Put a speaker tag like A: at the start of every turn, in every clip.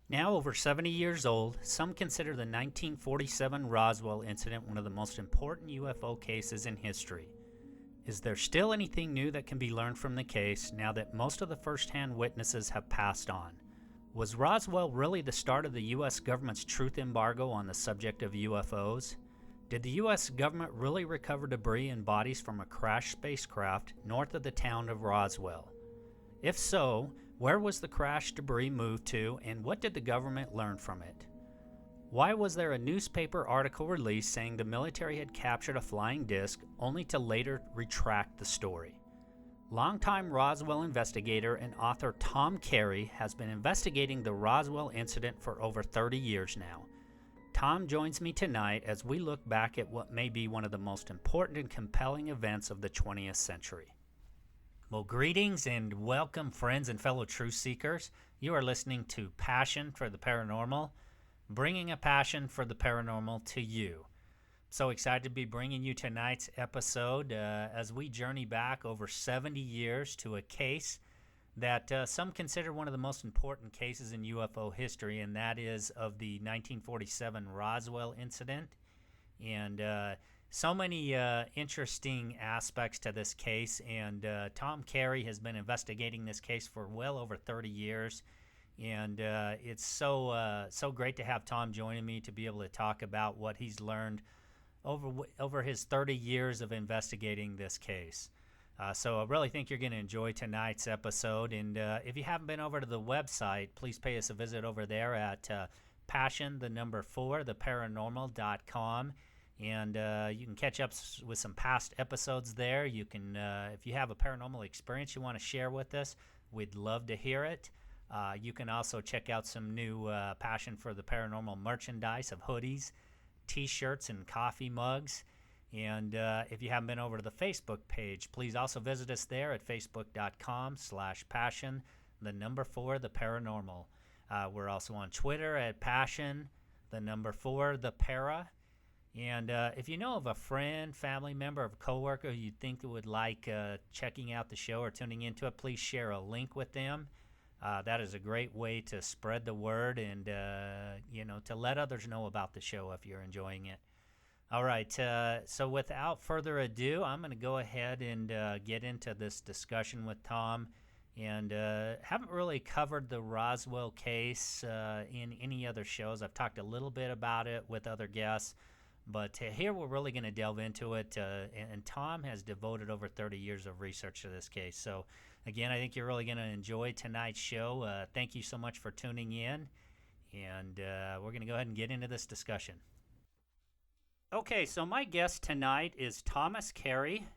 A: Now over 70 years old, some consider the 1947 Roswell Incident one of the most important UFO cases in history. Is there still anything new that can be learned from the case now that most of the first-hand witnesses have passed on? Was Roswell really the start of the U.S. government's truth embargo on the subject of UFOs? Did the U.S. government really recover debris and bodies from a crashed spacecraft north of the town of Roswell? If so, where was the crashed debris moved to, and what did the government learn from it? Why was there a newspaper article released saying the military had captured a flying disc, only to later retract the story? Longtime Roswell investigator and author Tom Carey has been investigating the Roswell incident for over 30 years now. Tom joins me tonight as we look back at what may be one of the most important and compelling events of the 20th century. Well, greetings and welcome, friends and fellow truth seekers. You are listening to Passion for the Paranormal, bringing a passion for the paranormal to you. So excited to be bringing you tonight's episode as we journey back over 70 years to a case that some consider one of the most important cases in UFO history, and that is of the 1947 Roswell Incident. And so many interesting aspects to this case, and Tom Carey has been investigating this case for well over 30 years, and it's so great to have Tom joining me to be able to talk about what he's learned over his 30 years of investigating this case. So I really think you're going to enjoy tonight's episode, and if you haven't been over to the website, please pay us a visit over there at passion4theparanormal.com. And you can catch up with some past episodes there. You can, if you have a paranormal experience you want to share with us, we'd love to hear it. You can also check out some new Passion for the Paranormal merchandise of hoodies, t-shirts, and coffee mugs. And if you haven't been over to the Facebook page, please also visit us there at facebook.com/passion4theparanormal. We're also on Twitter at passion4thepara. And if you know of a friend, family member, or coworker you think would like checking out the show or tuning into it, please share a link with them. That is a great way to spread the word and to let others know about the show if you're enjoying it. All right, so without further ado, I'm going to go ahead and get into this discussion with Tom. And haven't really covered the Roswell case in any other shows. I've talked a little bit about it with other guests. But here we're really going to delve into it, and Tom has devoted over 30 years of research to this case. So, again, I think you're really going to enjoy tonight's show. Thank you so much for tuning in, and we're going to go ahead and get into this discussion. Okay, so my guest tonight is Thomas Carey,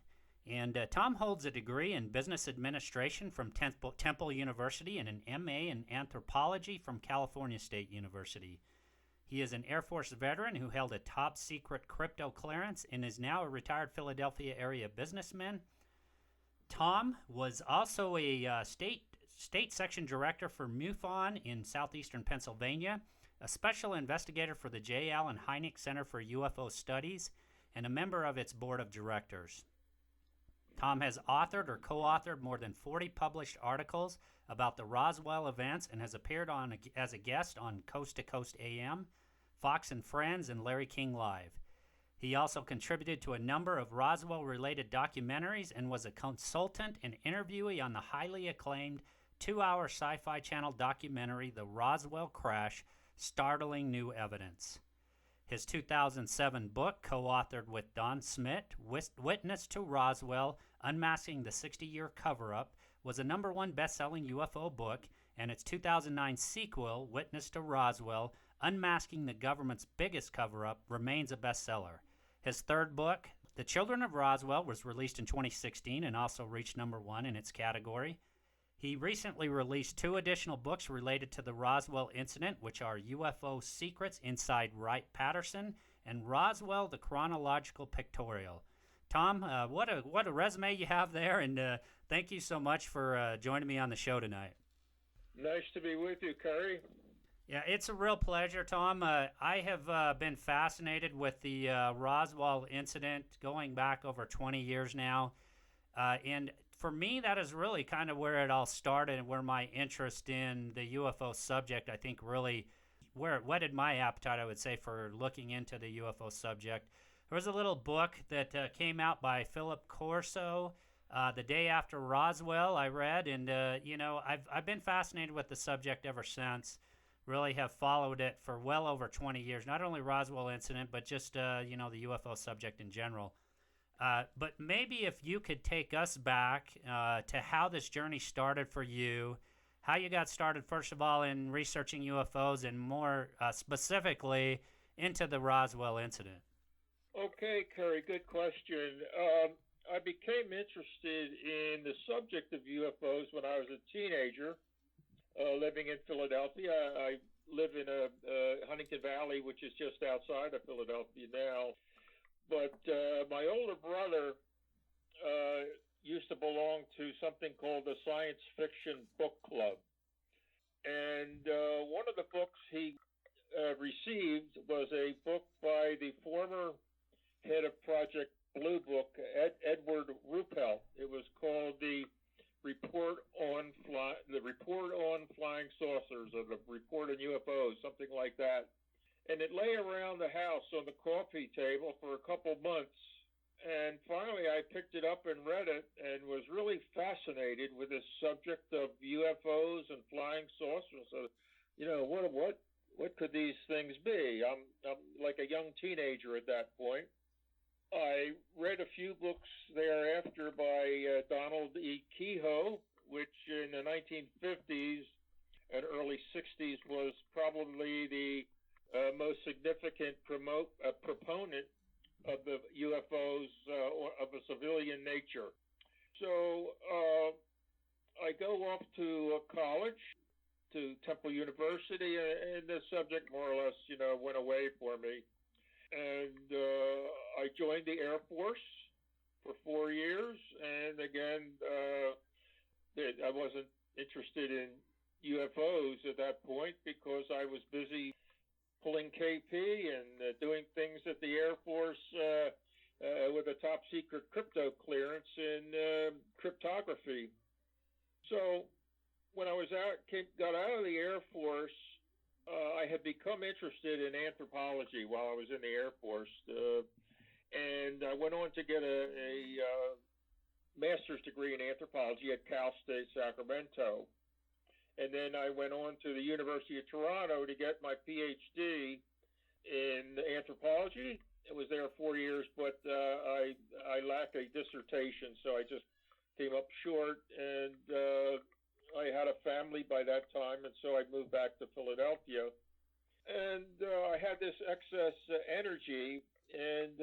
A: and Tom holds a degree in business administration from Temple University and an MA in anthropology from California State University. He is an Air Force veteran who held a top-secret crypto clearance and is now a retired Philadelphia area businessman. Tom was also a state section director for MUFON in southeastern Pennsylvania, a special investigator for the J. Allen Hynek Center for UFO Studies, and a member of its board of directors. Tom has authored or co-authored more than 40 published articles about the Roswell events and has appeared as a guest on Coast to Coast AM, Fox and Friends, and Larry King Live. He also contributed to a number of Roswell-related documentaries and was a consultant and interviewee on the highly acclaimed 2-hour Sci-Fi Channel documentary, The Roswell Crash: Startling New Evidence. His 2007 book, co-authored with Don Schmitt, Witness to Roswell, Unmasking the 60-Year Cover-Up, was a #1 best-selling UFO book, and its 2009 sequel, Witness to Roswell, Unmasking the Government's Biggest Cover-Up, remains a bestseller. His third book, The Children of Roswell, was released in 2016 and also reached #1 in its category. He recently released 2 additional books related to the Roswell Incident, which are UFO Secrets Inside Wright-Patterson and Roswell, the Chronological Pictorial. Tom, what a resume you have there, and thank you so much for joining me on the show tonight.
B: Nice to be with you, Carey.
A: Yeah, it's a real pleasure, Tom. I have been fascinated with the Roswell Incident going back over 20 years now. And for me, that is really kind of where it all started and where my interest in the UFO subject, I think, really where it whetted my appetite, I would say, for looking into the UFO subject. There was a little book that came out by Philip Corso the day after Roswell, I read, and, I've been fascinated with the subject ever since. Really have followed it for well over 20 years, not only Roswell Incident, but just, the UFO subject in general. But maybe if you could take us back to how this journey started for you, how you got started, first of all, in researching UFOs and more specifically into the Roswell incident.
B: Okay, Carey, good question. I became interested in the subject of UFOs when I was a teenager, living in Philadelphia. I live in Huntington Valley, which is just outside of Philadelphia now. But my older brother used to belong to something called the Science Fiction Book Club. And one of the books he received was a book by the former head of Project Blue Book, Edward Ruppelt. It was called the Report on Flying Saucers, or the Report on UFOs, something like that. And it lay around the house on the coffee table for a couple months. And finally, I picked it up and read it and was really fascinated with this subject of UFOs and flying saucers. So, what could these things be? I'm like a young teenager at that point. I read a few books thereafter by Donald E. Kehoe, which in the 1950s and early 60s was probably the most significant proponent of the UFOs of a civilian nature. So I go off to college, to Temple University, and the subject more or less, went away for me. And I joined the Air Force for 4 years, and again, I wasn't interested in UFOs at that point because I was busy pulling KP and doing things at the Air Force with a top secret crypto clearance in cryptography. So when I got out of the Air Force, I had become interested in anthropology while I was in the Air Force, and I went on to get a master's degree in anthropology at Cal State Sacramento. And then I went on to the University of Toronto to get my PhD in anthropology. It was there 4 years, but I lacked a dissertation, so I just came up short. And I had a family by that time, and so I moved back to Philadelphia. And I had this excess energy, and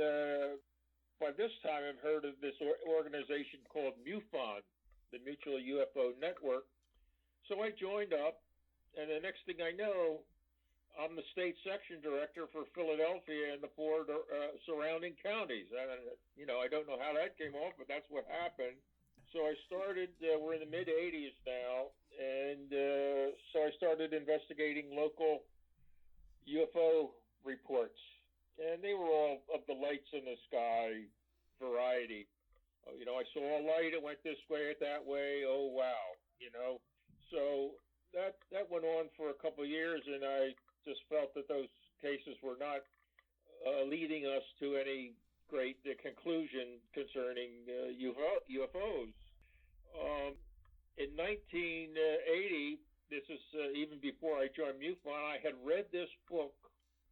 B: by this time I've heard of this organization called MUFON, the Mutual UFO Network. So I joined up, and the next thing I know, I'm the state section director for Philadelphia and the 4 surrounding counties. And, I don't know how that came off, but that's what happened. So I started, we're in the mid-'80s now, and so I started investigating local UFO reports. And they were all of the lights in the sky variety. I saw a light, it went this way, it that way, oh, wow, So that went on for a couple of years, and I just felt that those cases were not leading us to any great conclusion concerning UFOs. In 1980, this is even before I joined MUFON, I had read this book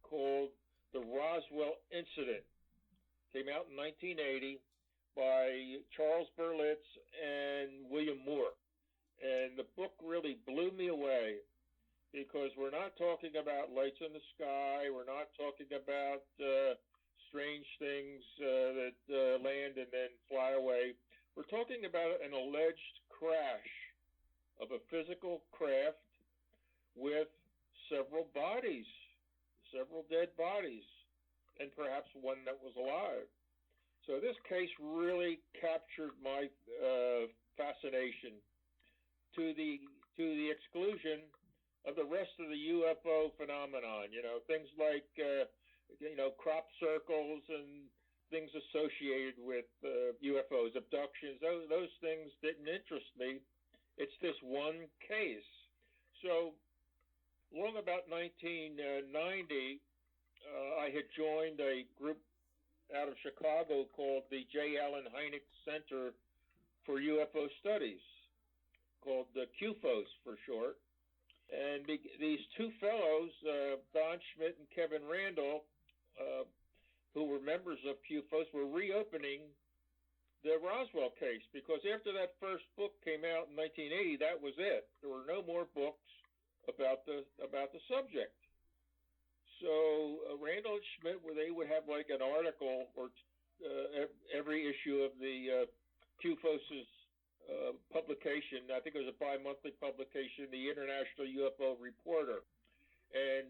B: called The Roswell Incident. Came out in 1980 by Charles Berlitz and William Moore. And the book really blew me away because we're not talking about lights in the sky. We're not talking about strange things that land and then fly away. We're talking about an alleged crash of a physical craft with several dead bodies, and perhaps one that was alive. So this case really captured my fascination to the exclusion of the rest of the UFO phenomenon. Things like crop circles and things associated with UFOs, abductions. Those things didn't interest me. It's this one case. So, long about 1990, I had joined a group out of Chicago called the J. Allen Hynek Center for UFO Studies, called the QFOS for short. And these two fellows, Don Schmitt and Kevin Randall, who were members of QFOS, were reopening the Roswell case, because after that first book came out in 1980, that was it. There were no more books about the subject. So Randall and Schmitt, where they would have like an article or every issue of the QFOS's publication. I think it was a bi-monthly publication, the International UFO Reporter. And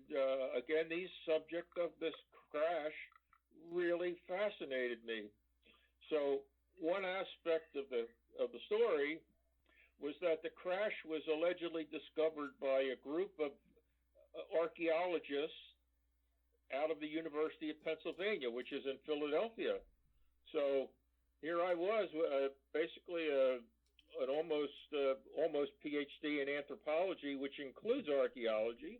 B: again, the subject of this crash really fascinated me. So one aspect of the story was that the crash was allegedly discovered by a group of archaeologists out of the University of Pennsylvania, which is in Philadelphia. So here I was, basically an almost PhD in anthropology, which includes archaeology.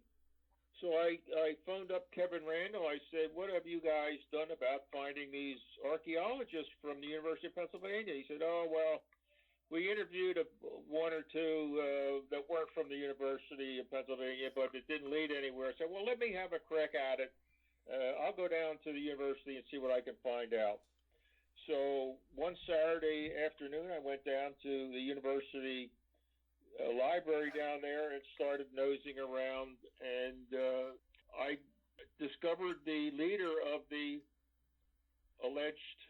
B: So I phoned up Kevin Randall. I said, "What have you guys done about finding these archaeologists from the University of Pennsylvania?" He said, "Oh, well, we interviewed one or two that weren't from the University of Pennsylvania, but it didn't lead anywhere." I said, "Well, let me have a crack at it. I'll go down to the university and see what I can find out." So one Saturday afternoon, I went down to the university library down there and started nosing around, and I discovered the leader of the alleged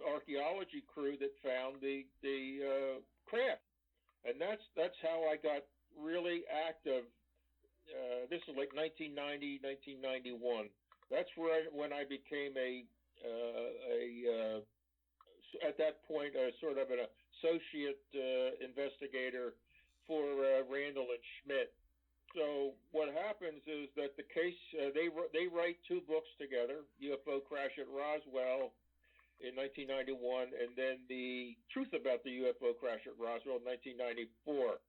B: archaeology crew that found the craft, and that's how I got really active. This is like 1990, 1991. That's when I became at that point, sort of an associate investigator for Randall and Schmitt. So what happens is that the case, they write two books together, UFO Crash at Roswell in 1991, and then The Truth About the UFO Crash at Roswell in 1994.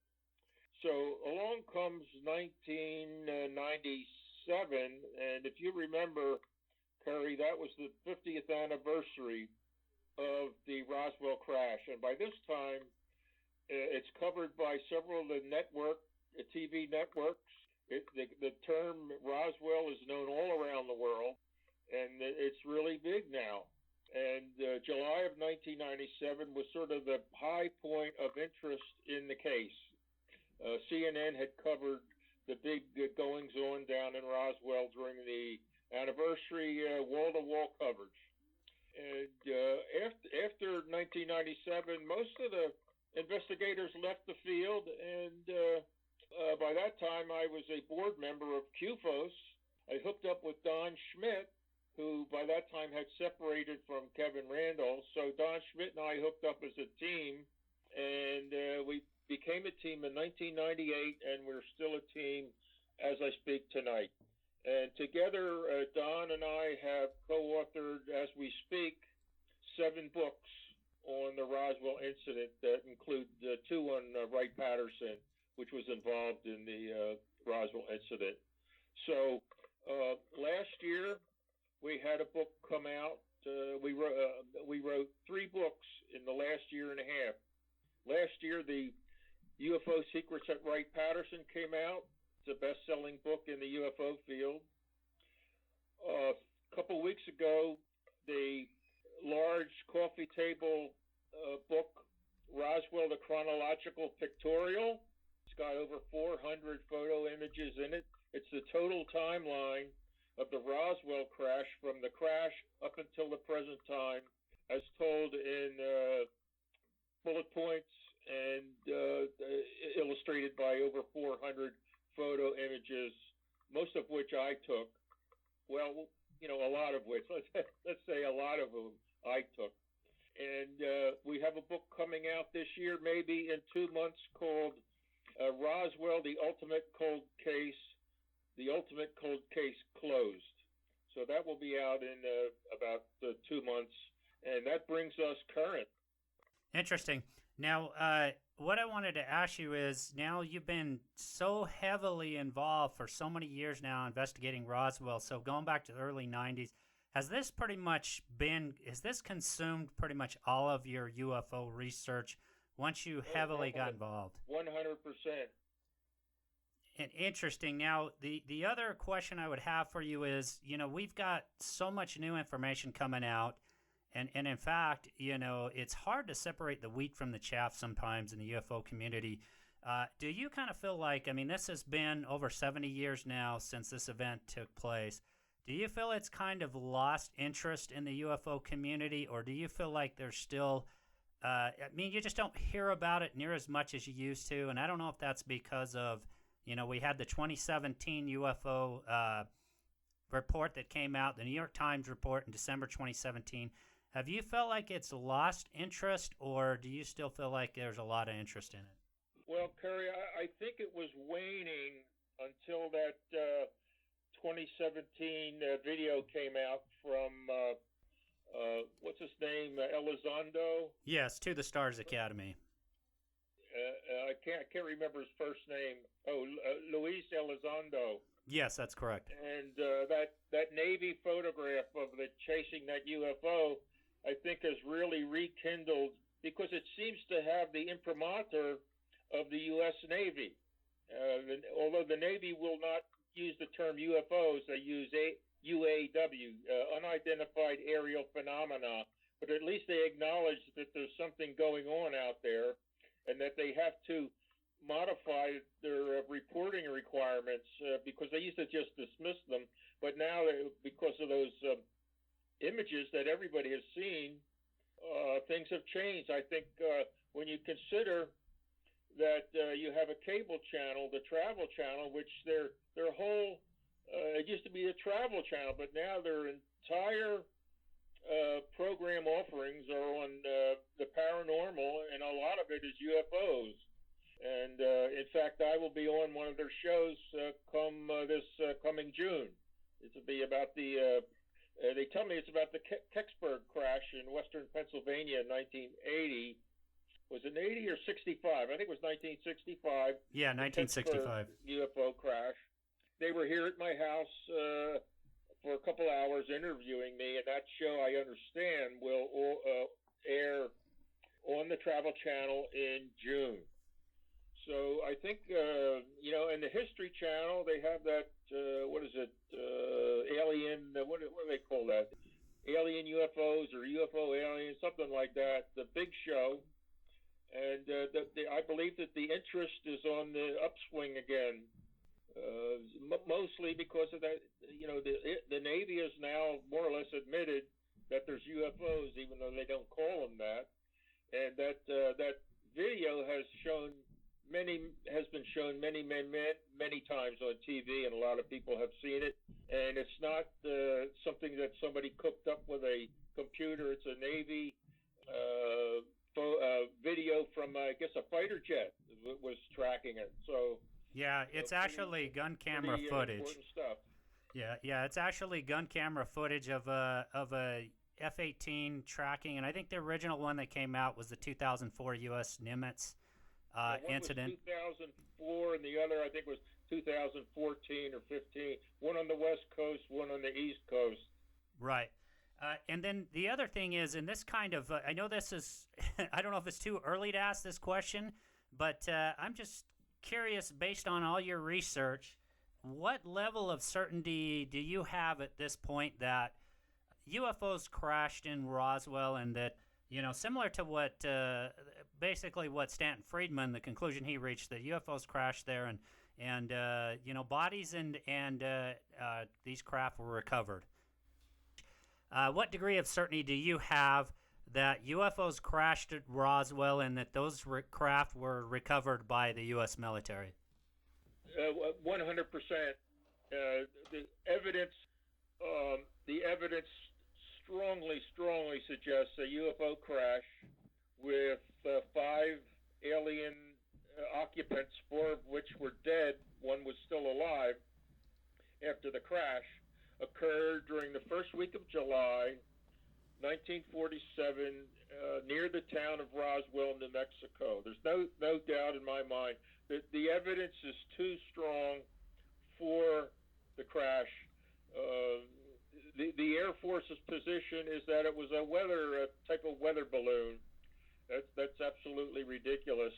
B: So along comes 1997, and if you remember, Carey, that was the 50th anniversary of the Roswell crash. And by this time, it's covered by several of the TV networks. The term Roswell is known all around the world, and it's really big now. And July of 1997 was sort of the high point of interest in the case. CNN had covered the big goings-on down in Roswell during the anniversary wall-to-wall coverage. And after 1997, most of the investigators left the field, and by that time I was a board member of QFOS. I hooked up with Don Schmitt, who by that time had separated from Kevin Randall. So Don Schmitt and I hooked up as a team, and we became a team in 1998, and we're still a team as I speak tonight. And together, Don and I have co-authored, as we speak, 7 books on the Roswell Incident that include 2 on Wright-Patterson, which was involved in the Roswell Incident. So last year, we had a book come out. We wrote 3 books in the last year and a half. Last year, the UFO Secrets at Wright-Patterson came out. It's a best-selling book in the UFO field. A couple weeks ago, the large coffee table book, Roswell, the Chronological Pictorial. It's got over 400 photo images in it. It's the total timeline of the Roswell crash, from the crash up until the present time, as told in bullet points and illustrated by over 400 photo images, most of which I took. Well, a lot of which, let's say a lot of them I took. And we have a book coming out this year, maybe in 2 months, called Roswell, the Ultimate Cold Case Closed. So that will be out in about 2 months, and that brings us current.
A: Interesting. Now, what I wanted to ask you is, now you've been so heavily involved for so many years now investigating Roswell, so going back to the early 90s, has this consumed pretty much all of your UFO research once you heavily got involved?
B: 100%.
A: And interesting. Now, the other question I would have for you is, we've got so much new information coming out, and in fact, it's hard to separate the wheat from the chaff sometimes in the UFO community. Do you kind of feel like, this has been over 70 years now since this event took place. Do you feel it's kind of lost interest in the UFO community, or do you feel like there's still, you just don't hear about it near as much as you used to? And I don't know if that's because of, we had the 2017 UFO report that came out, the New York Times report in December 2017. Have you felt like it's lost interest, or do you still feel like there's a lot of interest in it?
B: Well, Carey, I think it was waning until that 2017 video came out from, what's his name, Elizondo?
A: Yes, To the Stars Academy.
B: I can't remember his first name. Luis Elizondo.
A: Yes, that's correct.
B: And that Navy photograph of the chasing that UFO, I think, has really rekindled, because it seems to have the imprimatur of the U.S. Navy. Although the Navy will not use the term UFOs, they use UAW, unidentified aerial phenomena, but at least they acknowledge that there's something going on out there, and that they have to modify their reporting requirements, because they used to just dismiss them, but now, because of those images that everybody has seen, things have changed. I think when you consider that you have a cable channel, the Travel Channel, which their whole, it used to be a travel channel, but now their entire program offerings are on the paranormal, and a lot of it is UFOs. And in fact, I will be on one of their shows come this coming June. It will be about they tell me it's about the Kecksburg crash in western Pennsylvania in 1980. Was it 80 or 65? I think it was 1965.
A: Yeah, 1965.
B: UFO crash. They were here at my house for a couple hours interviewing me, and that show, I understand, will air on the Travel Channel in June. So I think, in the History Channel, they have that, alien, what do they call that? Alien UFOs or UFO aliens, something like that, the big show. And I believe that the interest is on the upswing again, mostly because of that. The Navy has now more or less admitted that there's UFOs, even though they don't call them that. And that video has been shown many times on TV, and a lot of people have seen it. And it's not something that somebody cooked up with a computer. It's a Navy video from, I guess, a fighter jet was tracking it. So
A: yeah, it's actually gun camera footage.
B: Important stuff.
A: Yeah, it's actually gun camera footage of a F-18 tracking, and I think the original one that came out was the 2004 U.S. Nimitz incident.
B: One was 2004, and the other, I think, was 2014 or 15. One on the West Coast, one on the East Coast.
A: Right. And then the other thing is, in this kind of, I know this is, I don't know if it's too early to ask this question, but I'm just curious, based on all your research, what level of certainty do you have at this point that UFOs crashed in Roswell, and that, similar to what, basically what Stanton Friedman, the conclusion he reached, that UFOs crashed there, and bodies and these craft were recovered. What degree of certainty do you have that UFOs crashed at Roswell and that those craft were recovered by the U.S. military?
B: 100%. The evidence strongly suggests a UFO crash with 5 alien occupants, 4 of which were dead. One was still alive after the crash. occurred during the first week of July, 1947, near the town of Roswell, New Mexico. There's no doubt in my mind that the evidence is too strong for the crash. The Air Force's position is that it was a type of weather balloon. That's absolutely ridiculous.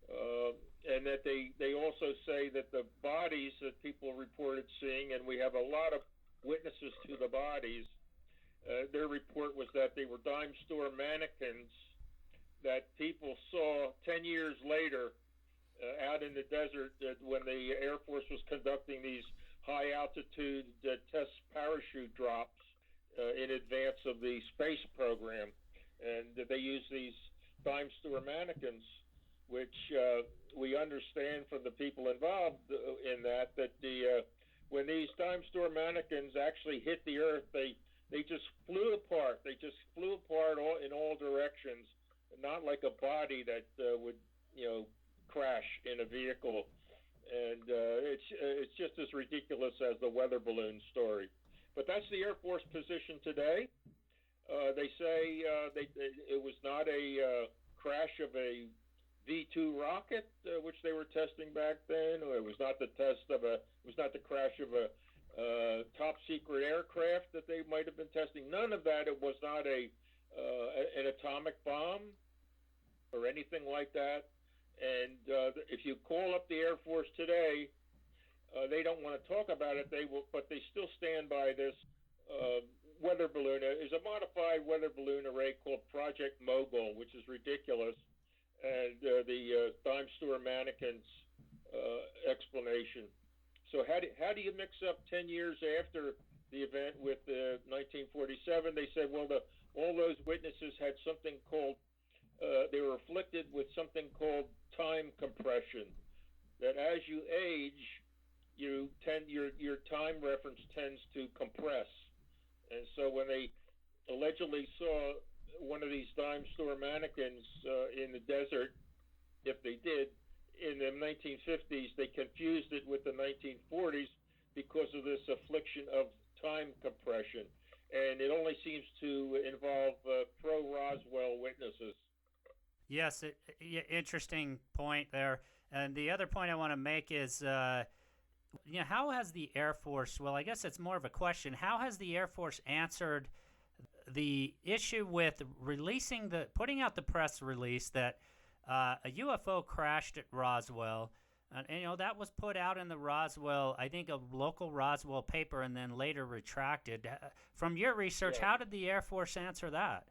B: And that they also say that the bodies that people reported seeing, and we have a lot of witnesses to the bodies, their report was that they were dime store mannequins that people saw 10 years later out in the desert when the Air Force was conducting these high altitude test parachute drops in advance of the space program. And they used these dime store mannequins, which we understand from the people involved in that when these dime store mannequins actually hit the Earth, they just flew apart. They just flew apart in all directions, not like a body that would, crash in a vehicle. And it's just as ridiculous as the weather balloon story. But that's the Air Force position today. They say it was not a crash of a V-2 rocket, which they were testing back then. It was not the crash of a top secret aircraft that they might have been testing. None of that. It was not an atomic bomb or anything like that. And if you call up the Air Force today, they don't want to talk about it. But they still stand by this weather balloon. It's a modified weather balloon array called Project Mogul, which is ridiculous. And the dime store mannequins explanation. So how do you mix up 10 years after the event with 1947? They said, well, all those witnesses had something called, they were afflicted with something called time compression. That as you age, your time reference tends to compress. And so when they allegedly saw one of these dime store mannequins in the desert, if they did, in the 1950s, they confused it with the 1940s because of this affliction of time compression. And it only seems to involve pro-Roswell witnesses.
A: Yes, interesting point there. And the other point I want to make is, how has the Air Force, well, I guess it's more of a question, how has the Air Force answered the issue with putting out the press release that a UFO crashed at Roswell, and that was put out in the Roswell, I think a local Roswell paper, and then later retracted. From your research, How did the Air Force answer that?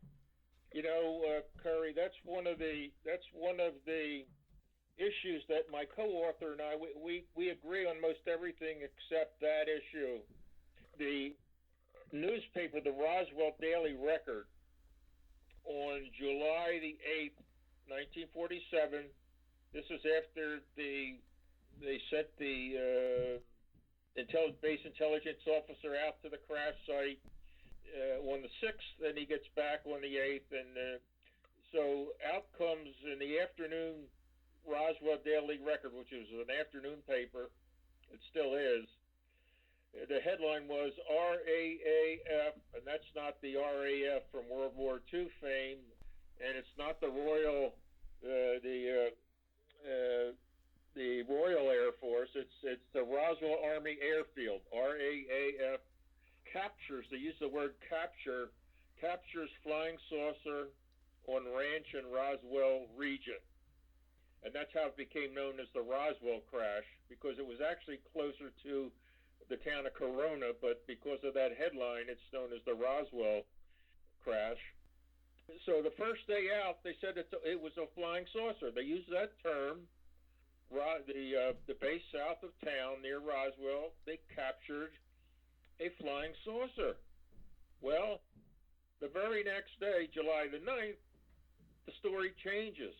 B: Carey, that's one of the issues that my co-author and I we agree on most everything except that issue. The newspaper, the Roswell Daily Record, on July the 8th, 1947. This is after they sent the base intelligence officer out to the crash site on the 6th, and he gets back on the 8th. And so out comes in the afternoon Roswell Daily Record, which is an afternoon paper. It still is. The headline was RAAF, and that's not the RAF from World War II fame, and it's not the Royal Air Force. It's the Roswell Army Airfield. RAAF captures. They use the word captures flying saucer on ranch in Roswell region, and that's how it became known as the Roswell crash, because it was actually closer to the town of Corona, but because of that headline, it's known as the Roswell crash. So the first day out, they said it was a flying saucer. They used that term. The base south of town near Roswell, they captured a flying saucer. Well, the very next day, July the 9th, the story changes.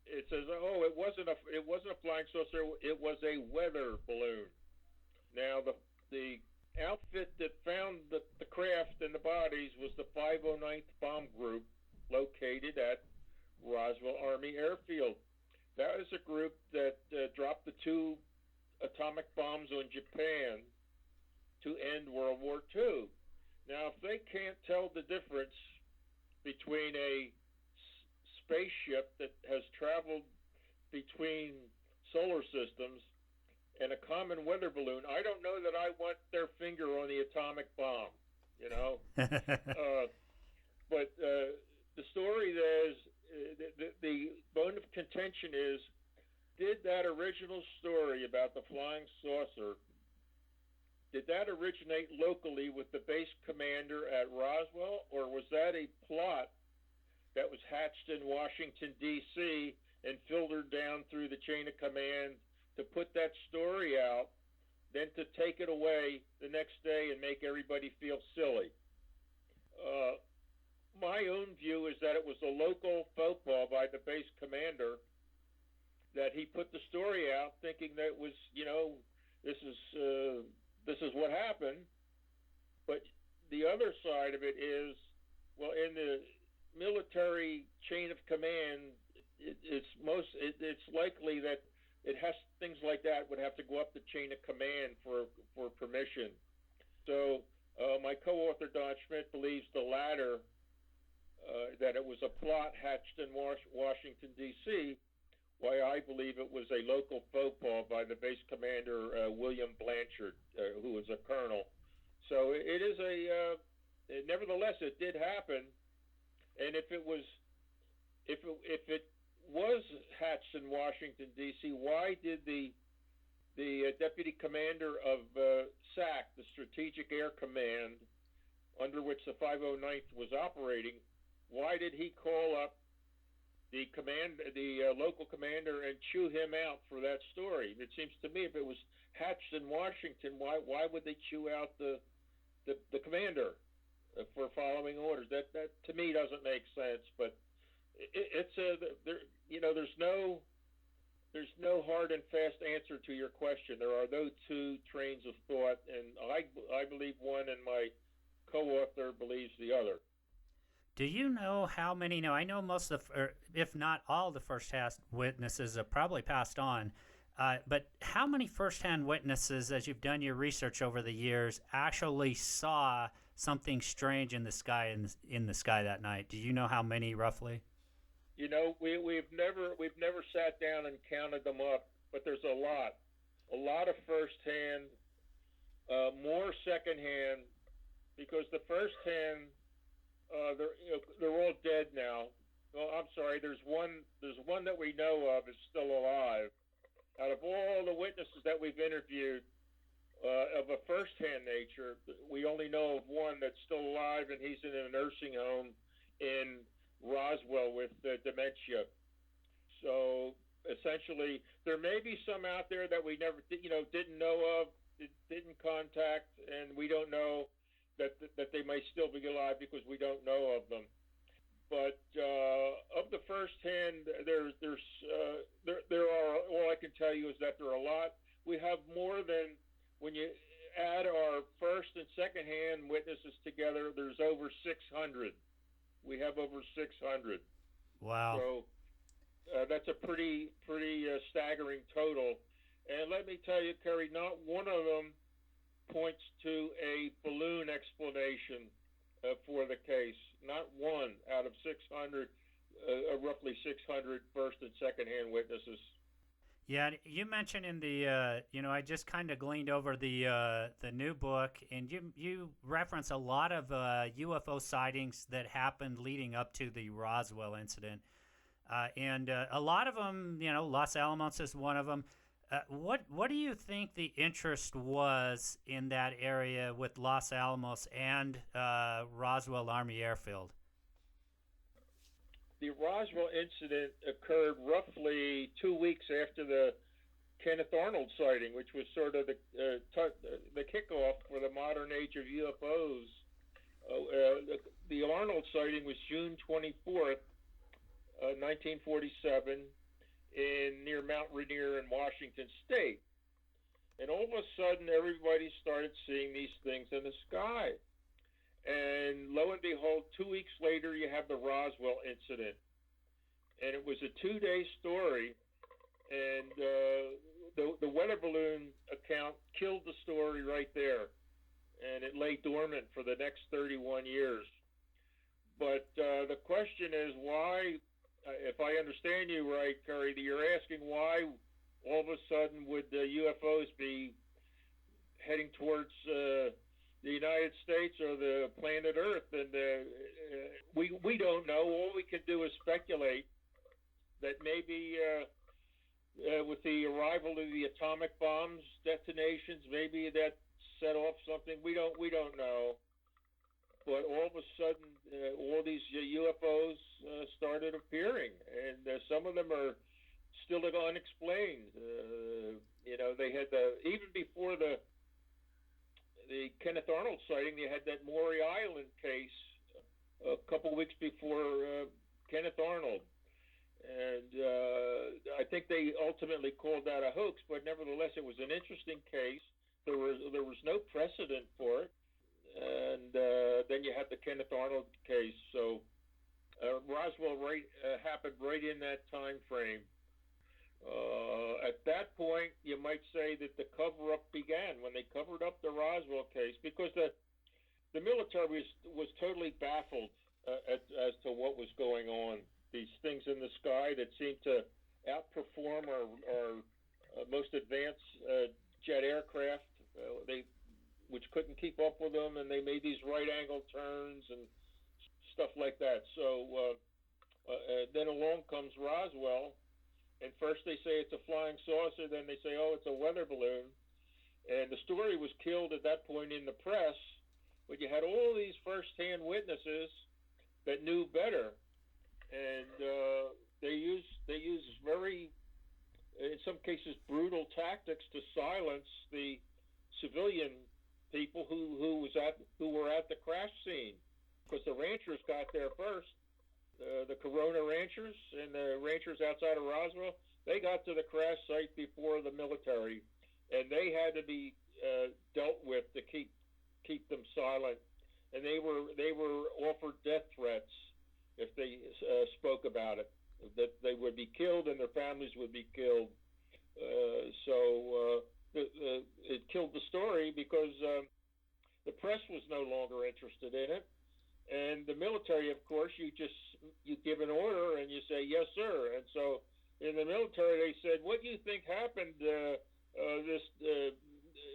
B: It says, it wasn't a flying saucer. It was a weather balloon. Now, the outfit that found the craft and the bodies was the 509th Bomb Group, located at Roswell Army Airfield. That is a group that dropped the 2 atomic bombs on Japan to end World War II. Now, if they can't tell the difference between a spaceship that has traveled between solar systems and a common weather balloon, I don't know that I want their finger on the atomic bomb, you know. But the story is, the bone of contention is, did that original story about the flying saucer, did that originate locally with the base commander at Roswell, or was that a plot that was hatched in Washington, D.C., and filtered down through the chain of command to put that story out, then to take it away the next day and make everybody feel silly? My own view is that it was a local faux pas by the base commander, that he put the story out thinking that it was, you know, this is what happened. But the other side of it is, well, in the military chain of command, it's likely that it has, things like that would have to go up the chain of command for permission. So my co-author Don Schmitt believes the latter, that it was a plot hatched in Washington, D.C., why I believe it was a local faux pas by the base commander, William Blanchard, who was a colonel. So it is nevertheless, it did happen. And if it was hatched in Washington, D.C., why did the deputy commander of SAC, the Strategic Air Command, under which the 509th was operating, why did he call up the local commander and chew him out for that story? It seems to me, if it was hatched in Washington, why would they chew out the commander for following orders? That to me doesn't make sense. But there's no hard and fast answer to your question. There are those two trains of thought, and I believe one, and my co-author believes the other.
A: Do you know how many? Now, I know most of, or if not all, the first-hand witnesses have probably passed on. But how many first-hand witnesses, as you've done your research over the years, actually saw something strange in the sky in the sky that night? Do you know how many roughly?
B: You know, we've never sat down and counted them up, but there's a lot of first-hand, more second-hand, because the first-hand, they're all dead now. Well, I'm sorry. There's one that we know of is still alive. Out of all the witnesses that we've interviewed of a first-hand nature, we only know of one that's still alive, and he's in a nursing home in Roswell with dementia. So essentially, there may be some out there that we never, didn't know of, didn't contact, and we don't know that they may still be alive because we don't know of them. But of the first hand, there are. All I can tell you is that there are a lot. We have more than, when you add our first and second hand witnesses together, there's over 600. We have over 600.
A: Wow.
B: So that's a pretty staggering total. And let me tell you, Carey, not one of them points to a balloon explanation for the case. Not one out of 600, roughly 600 first and second hand witnesses.
A: Yeah, you mentioned in the, I just kind of gleaned over the new book, and you reference a lot of UFO sightings that happened leading up to the Roswell incident, and a lot of them, Los Alamos is one of them. What do you think the interest was in that area with Los Alamos and Roswell Army Airfield?
B: The Roswell incident occurred roughly 2 weeks after the Kenneth Arnold sighting, which was sort of the kickoff for the modern age of UFOs. The Arnold sighting was June 24th, 1947. Near Mount Rainier in Washington State. And all of a sudden, everybody started seeing these things in the sky. And lo and behold, 2 weeks later, you have the Roswell incident. And it was a 2-day story. And the weather balloon account killed the story right there. and it lay dormant for the next 31 years. But the question is why, if I understand you right, Carey, you're asking why all of a sudden would the UFOs be heading towards the United States or the planet Earth? And we don't know. All we can do is speculate that maybe with the arrival of the atomic bombs detonations, maybe that set off something. We don't know. But all of a sudden, all these UFOs started appearing, and some of them are still unexplained. They had even before the Kenneth Arnold sighting, they had that Maury Island case a couple weeks before Kenneth Arnold, and I think they ultimately called that a hoax. But nevertheless, it was an interesting case. There was no precedent for it. And then you had the Kenneth Arnold case. So Roswell happened right in that time frame. At that point, you might say that the cover-up began when they covered up the Roswell case, because the military was totally baffled as to what was going on. These things in the sky that seemed to outperform our most advanced jet aircraft. Which couldn't keep up with them, and they made these right-angle turns and stuff like that. So then along comes Roswell, and first they say it's a flying saucer, then they say, oh, it's a weather balloon. And the story was killed at that point in the press, but you had all these first-hand witnesses that knew better, and they used very, in some cases, brutal tactics to silence the civilian people who were at the crash scene, because the ranchers got there first. The Corona ranchers and the ranchers outside of Roswell, they got to the crash site before the military, and they had to be dealt with to keep them silent. And they were offered death threats if they spoke about it, that they would be killed and their families would be killed. It killed the story because the press was no longer interested in it, and the military, of course, you give an order and you say yes, sir. And so in the military, they said, "What you think happened?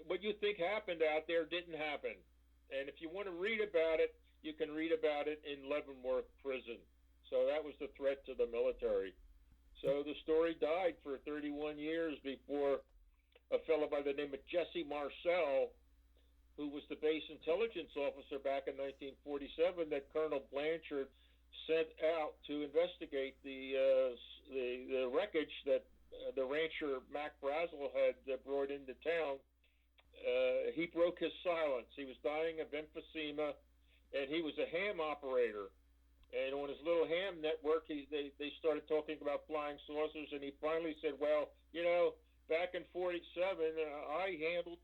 B: What you think happened out there didn't happen." And if you want to read about it, you can read about it in Leavenworth Prison. So that was the threat to the military. So the story died for 31 years before a fellow by the name of Jesse Marcel, who was the base intelligence officer back in 1947 that Colonel Blanchard sent out to investigate the wreckage that the rancher Mac Brazel had brought into town. He broke his silence. He was dying of emphysema, and he was a ham operator. And on his little ham network, they started talking about flying saucers, and he finally said, well, back in 47, I handled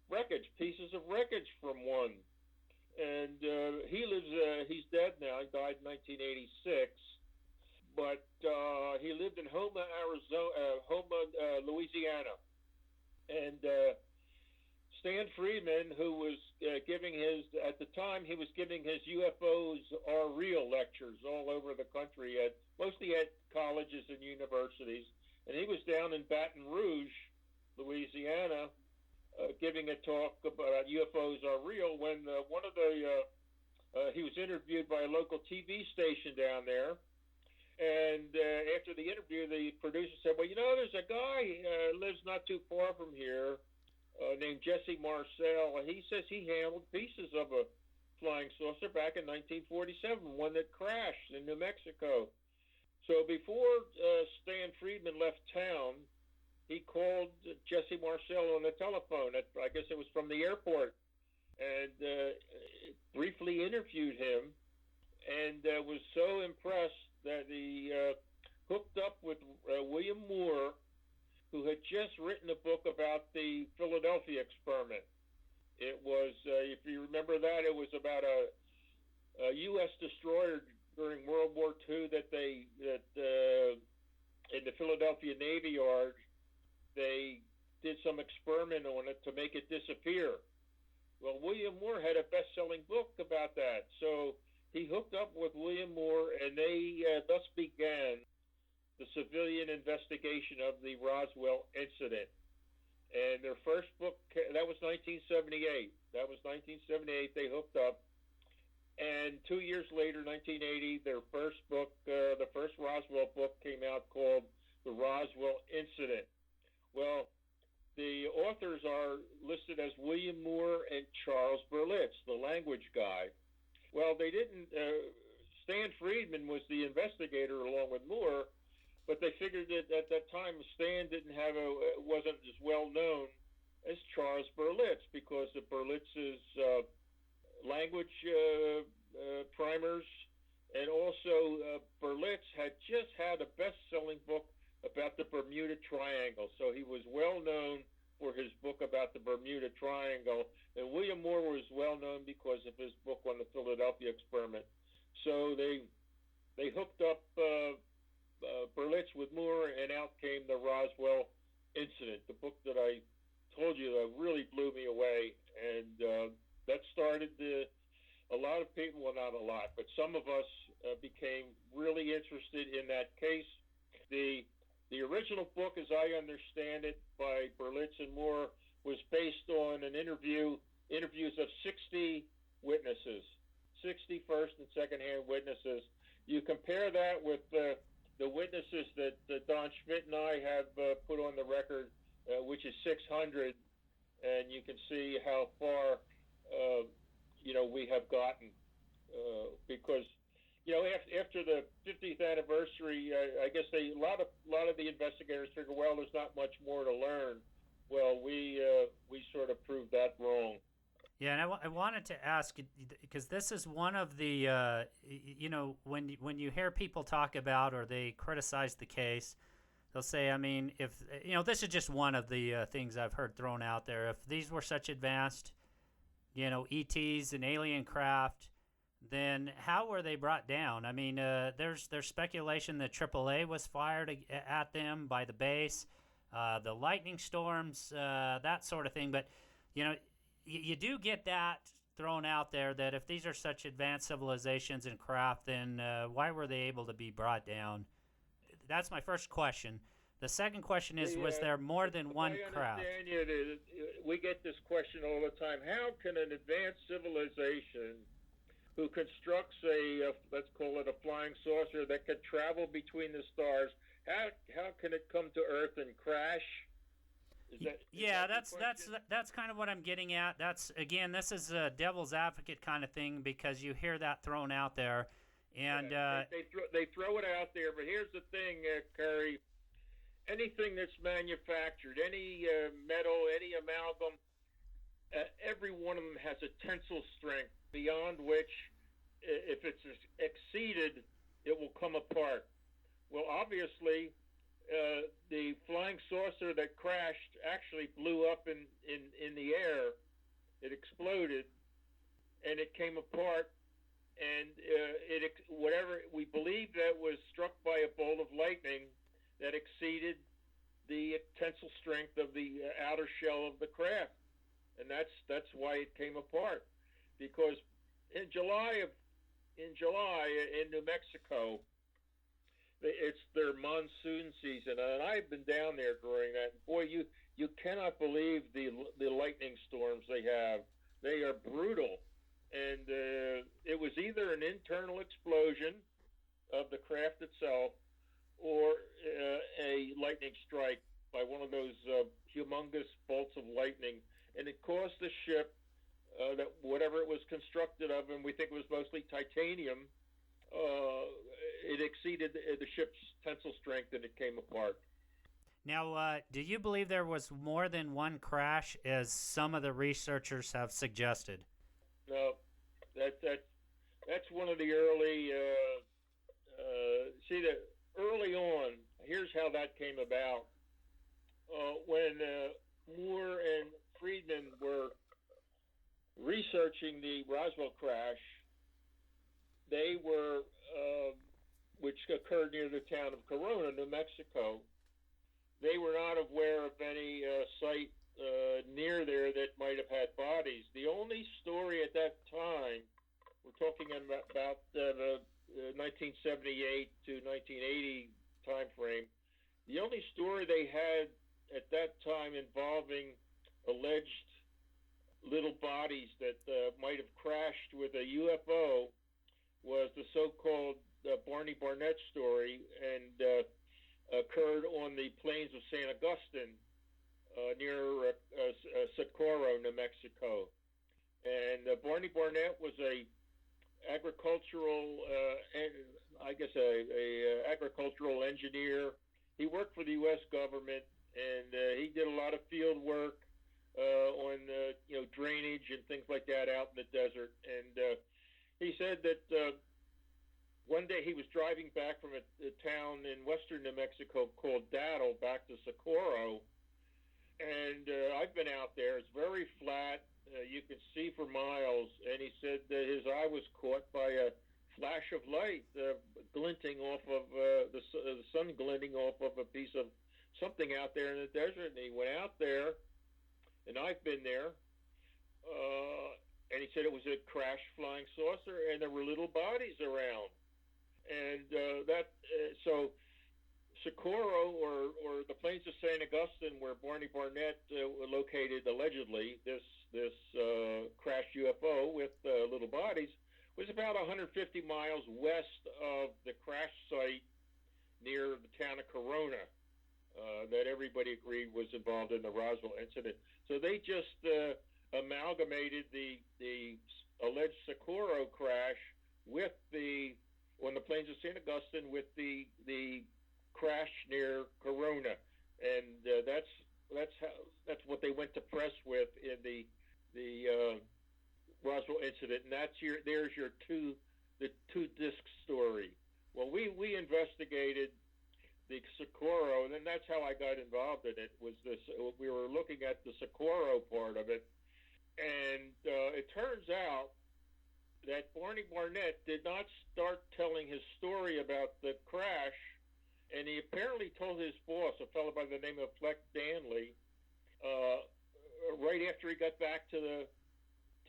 B: wreckage, pieces of wreckage from one. And he's dead now. He died in 1986. But he lived in Houma, Louisiana. And Stan Friedman, who was at the time, he was giving his UFOs are real lectures all over the country, mostly at colleges and universities. And he was down in Baton Rouge, Louisiana, giving a talk about UFOs are real when he was interviewed by a local TV station down there. And after the interview, the producer said, well, there's a guy lives not too far from here named Jesse Marcel. He says he handled pieces of a flying saucer back in 1947, one that crashed in New Mexico. So before Stan Friedman left town, he called Jesse Marcel on the telephone. I guess it was from the airport, and briefly interviewed him, and was so impressed that he hooked up with William Moore, who had just written a book about the Philadelphia experiment. It was, if you remember that, it was about a U.S. destroyer during World War II that in the Philadelphia Navy Yard, they did some experiment on it to make it disappear. Well, William Moore had a best-selling book about that, so he hooked up with William Moore, and they thus began the civilian investigation of the Roswell Incident. And their first book, that was 1978. That was 1978. They hooked up. And 2 years later, 1980, their first book, the first Roswell book, came out called The Roswell Incident. Well, the authors are listed as William Moore and Charles Berlitz, the language guy. Well, they didn't. Stan Friedman was the investigator along with Moore, but they figured that at that time Stan wasn't as well known as Charles Berlitz, because of Berlitz's language primers, and also Berlitz had just had a best-selling book about the Bermuda Triangle, so he was well known for his book about the Bermuda Triangle, and William Moore was well known because of his book on the Philadelphia experiment. So they hooked up Berlitz with Moore, and out came the Roswell Incident, the book that I told you that really blew me away, and that started a lot of people, well, not a lot, but some of us became really interested in that case. The original book, as I understand it, by Berlitz and Moore, was based on interviews of 60 witnesses, 60 first and second-hand witnesses. You compare that with the witnesses that Don Schmitt and I have put on the record, which is 600, and you can see how far we have gotten, because after the 50th anniversary, I guess a lot of the investigators figure, well, there's not much more to learn. Well, we sort of proved that wrong.
A: Yeah, and I wanted to ask, because this is one of the when you hear people talk about or they criticize the case, they'll say, I mean, if this is just one of the things I've heard thrown out there. If these were such advanced, ETs and alien craft, then how were they brought down? I mean, there's speculation that AAA was fired at them by the base, the lightning storms, that sort of thing. But, you do get that thrown out there, that if these are such advanced civilizations and craft, then why were they able to be brought down? That's my first question. The second question is, was there more than one craft?
B: I understand we get this question all the time. How can an advanced civilization who constructs let's call it a flying saucer that could travel between the stars, how can it come to Earth and crash? That's
A: kind of what I'm getting at. This is a devil's advocate kind of thing, because you hear that thrown out there, and
B: they throw it out there. But here's the thing, Carey. Anything that's manufactured, any metal, any amalgam, every one of them has a tensile strength beyond which, if it's exceeded, it will come apart. Well, obviously, the flying saucer that crashed actually blew up in the air. It exploded, and it came apart, and whatever we believe that was struck by a bolt of lightning that exceeded the tensile strength of the outer shell of the craft, and that's why it came apart. Because in July in New Mexico, it's their monsoon season, and I've been down there during that. Boy, you cannot believe the lightning storms they have. They are brutal, and it was either an internal explosion of the craft itself, or a lightning strike by one of those humongous bolts of lightning, and it caused the ship, that whatever it was constructed of, and we think it was mostly titanium, it exceeded the ship's tensile strength, and it came apart.
A: Now, do you believe there was more than one crash, as some of the researchers have suggested?
B: No, that's one of the early. Early on, here's how that came about. When Moore and Friedman were researching the Roswell crash, they were, which occurred near the town of Corona, New Mexico. They were not aware of any site near there that might might have had bodies. The only story at that time, we're talking about the 1978 to 1980 time frame, the only story they had at that time involving alleged little bodies that might have crashed with a UFO was the so-called Barnett story, and occurred on the plains of San Agustin near Socorro, New Mexico. And Barnett was a agricultural, agricultural engineer. He worked for the U.S. government, and he did a lot of field work on drainage and things like that out in the desert. And he said that one day he was driving back from a town in western New Mexico called Daddle back to Socorro, and I've been out there. It's very flat. You can see for miles. And he said that his eye was caught by a flash of light glinting off of the sun glinting off of a piece of something out there in the desert. And he went out there, and I've been there. And he said it was a crashed flying saucer, and there were little bodies around. And so Socorro, or the plains of San Agustin, where Barnett located allegedly this crashed UFO with little bodies, was about 150 miles west of the crash site near the town of Corona that everybody agreed was involved in the Roswell incident. So they just amalgamated the alleged Socorro crash with on the plains of San Agustin with the crash near Corona, and that's what they went to press with in the Roswell incident, and there's your two disc story. Well, we investigated the Socorro, and then that's how I got involved in it. We were looking at the Socorro part of it, and it turns out that Barnett did not start telling his story about the crash, and he apparently told his boss, a fellow by the name of Fleck Danley, right after he got back to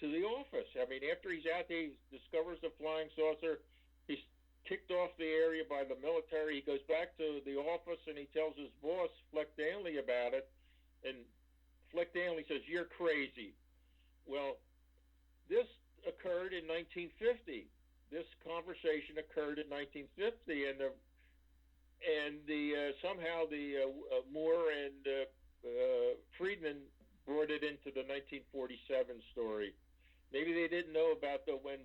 B: the office. I mean, after he's out there, he discovers the flying saucer. He's kicked off the area by the military. He goes back to the office, and he tells his boss, Fleck Danley, about it. And Fleck Danley says, "You're crazy." Well, this occurred in 1950. This conversation occurred in 1950, and somehow the Moore and Friedman brought it into the 1947 story. Maybe they didn't know about when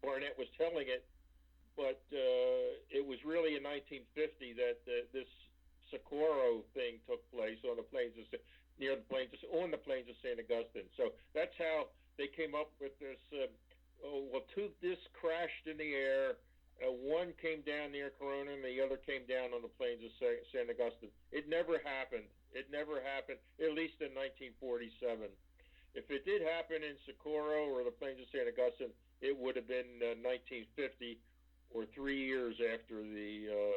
B: Barnett was telling it, but it was really in 1950 that this Socorro thing took place on the plains of San Agustin. So that's how they came up with this. Two discs crashed in the air. One came down near Corona, and the other came down on the plains of San Agustin. It never happened. It never happened, at least in 1947. If it did happen in Socorro or the plains of San Agustin, it would have been 1950, or 3 years after the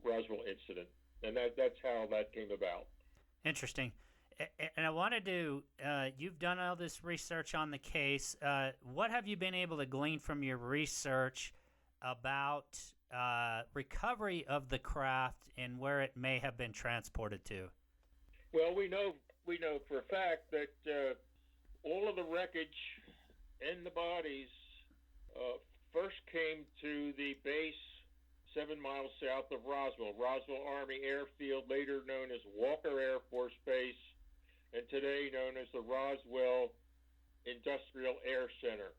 B: Roswell incident. And that's how that came about.
A: Interesting. And I wanted to, you've done all this research on the case. What have you been able to glean from your research about recovery of the craft and where it may have been transported to?
B: Well, we know for a fact that all of the wreckage and the bodies first came to the base 7 miles south of Roswell Army Airfield, later known as Walker Air Force Base, and today known as the Roswell Industrial Air Center.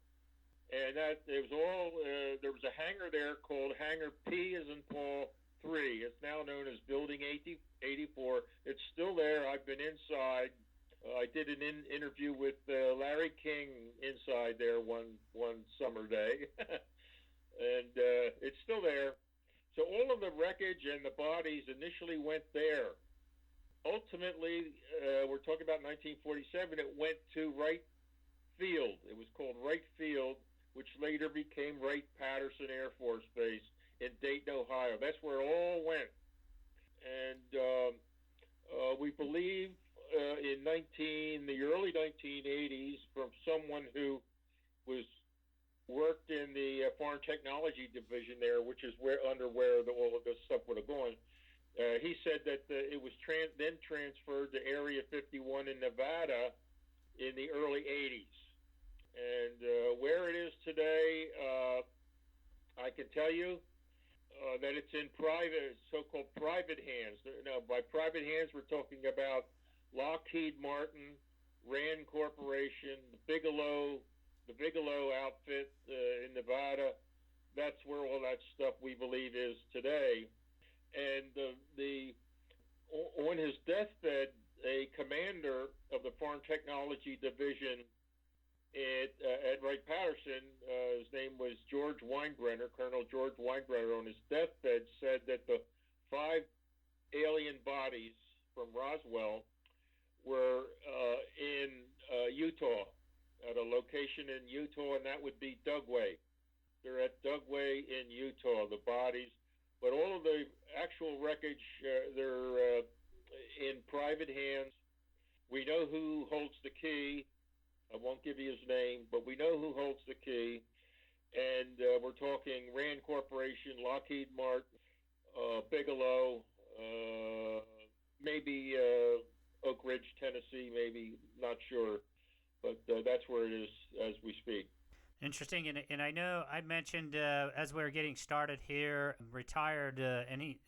B: And that it was all there was a hangar there called Hangar P as in Paul 3. It's now known as Building 84. It's still there. I've been inside. I did an interview with Larry King inside there one summer day, and it's still there. So all of the wreckage and the bodies initially went there. Ultimately, we're talking about 1947, it went to Wright Field. It was called Wright Field, which later became Wright-Patterson Air Force Base in Dayton, Ohio. That's where it all went. And we believe in the early 1980s from someone who worked in the Foreign Technology Division there, which is where all of this stuff would have gone. He said that it was then transferred to Area 51 in Nevada in the early 80s. And where it is today, I can tell you that it's in so-called private hands. Now, by private hands, we're talking about Lockheed Martin, Rand Corporation, the Bigelow outfit in Nevada. That's where all that stuff we believe is today. And on his deathbed, a commander of the Foreign Technology Division at Wright-Patterson, his name was George Weinbrenner, Colonel George Weinbrenner, on his deathbed said that the 5 alien bodies from Roswell were in Utah, at a location in Utah, and that would be Dugway. They're at Dugway in Utah, the bodies. But all of the actual wreckage, they're in private hands. We know who holds the key. I won't give you his name, but we know who holds the key. And we're talking Rand Corporation, Lockheed Martin, Bigelow, maybe Oak Ridge, Tennessee, maybe, not sure. But that's where it is as we speak.
A: Interesting, and I know I mentioned as we were getting started here,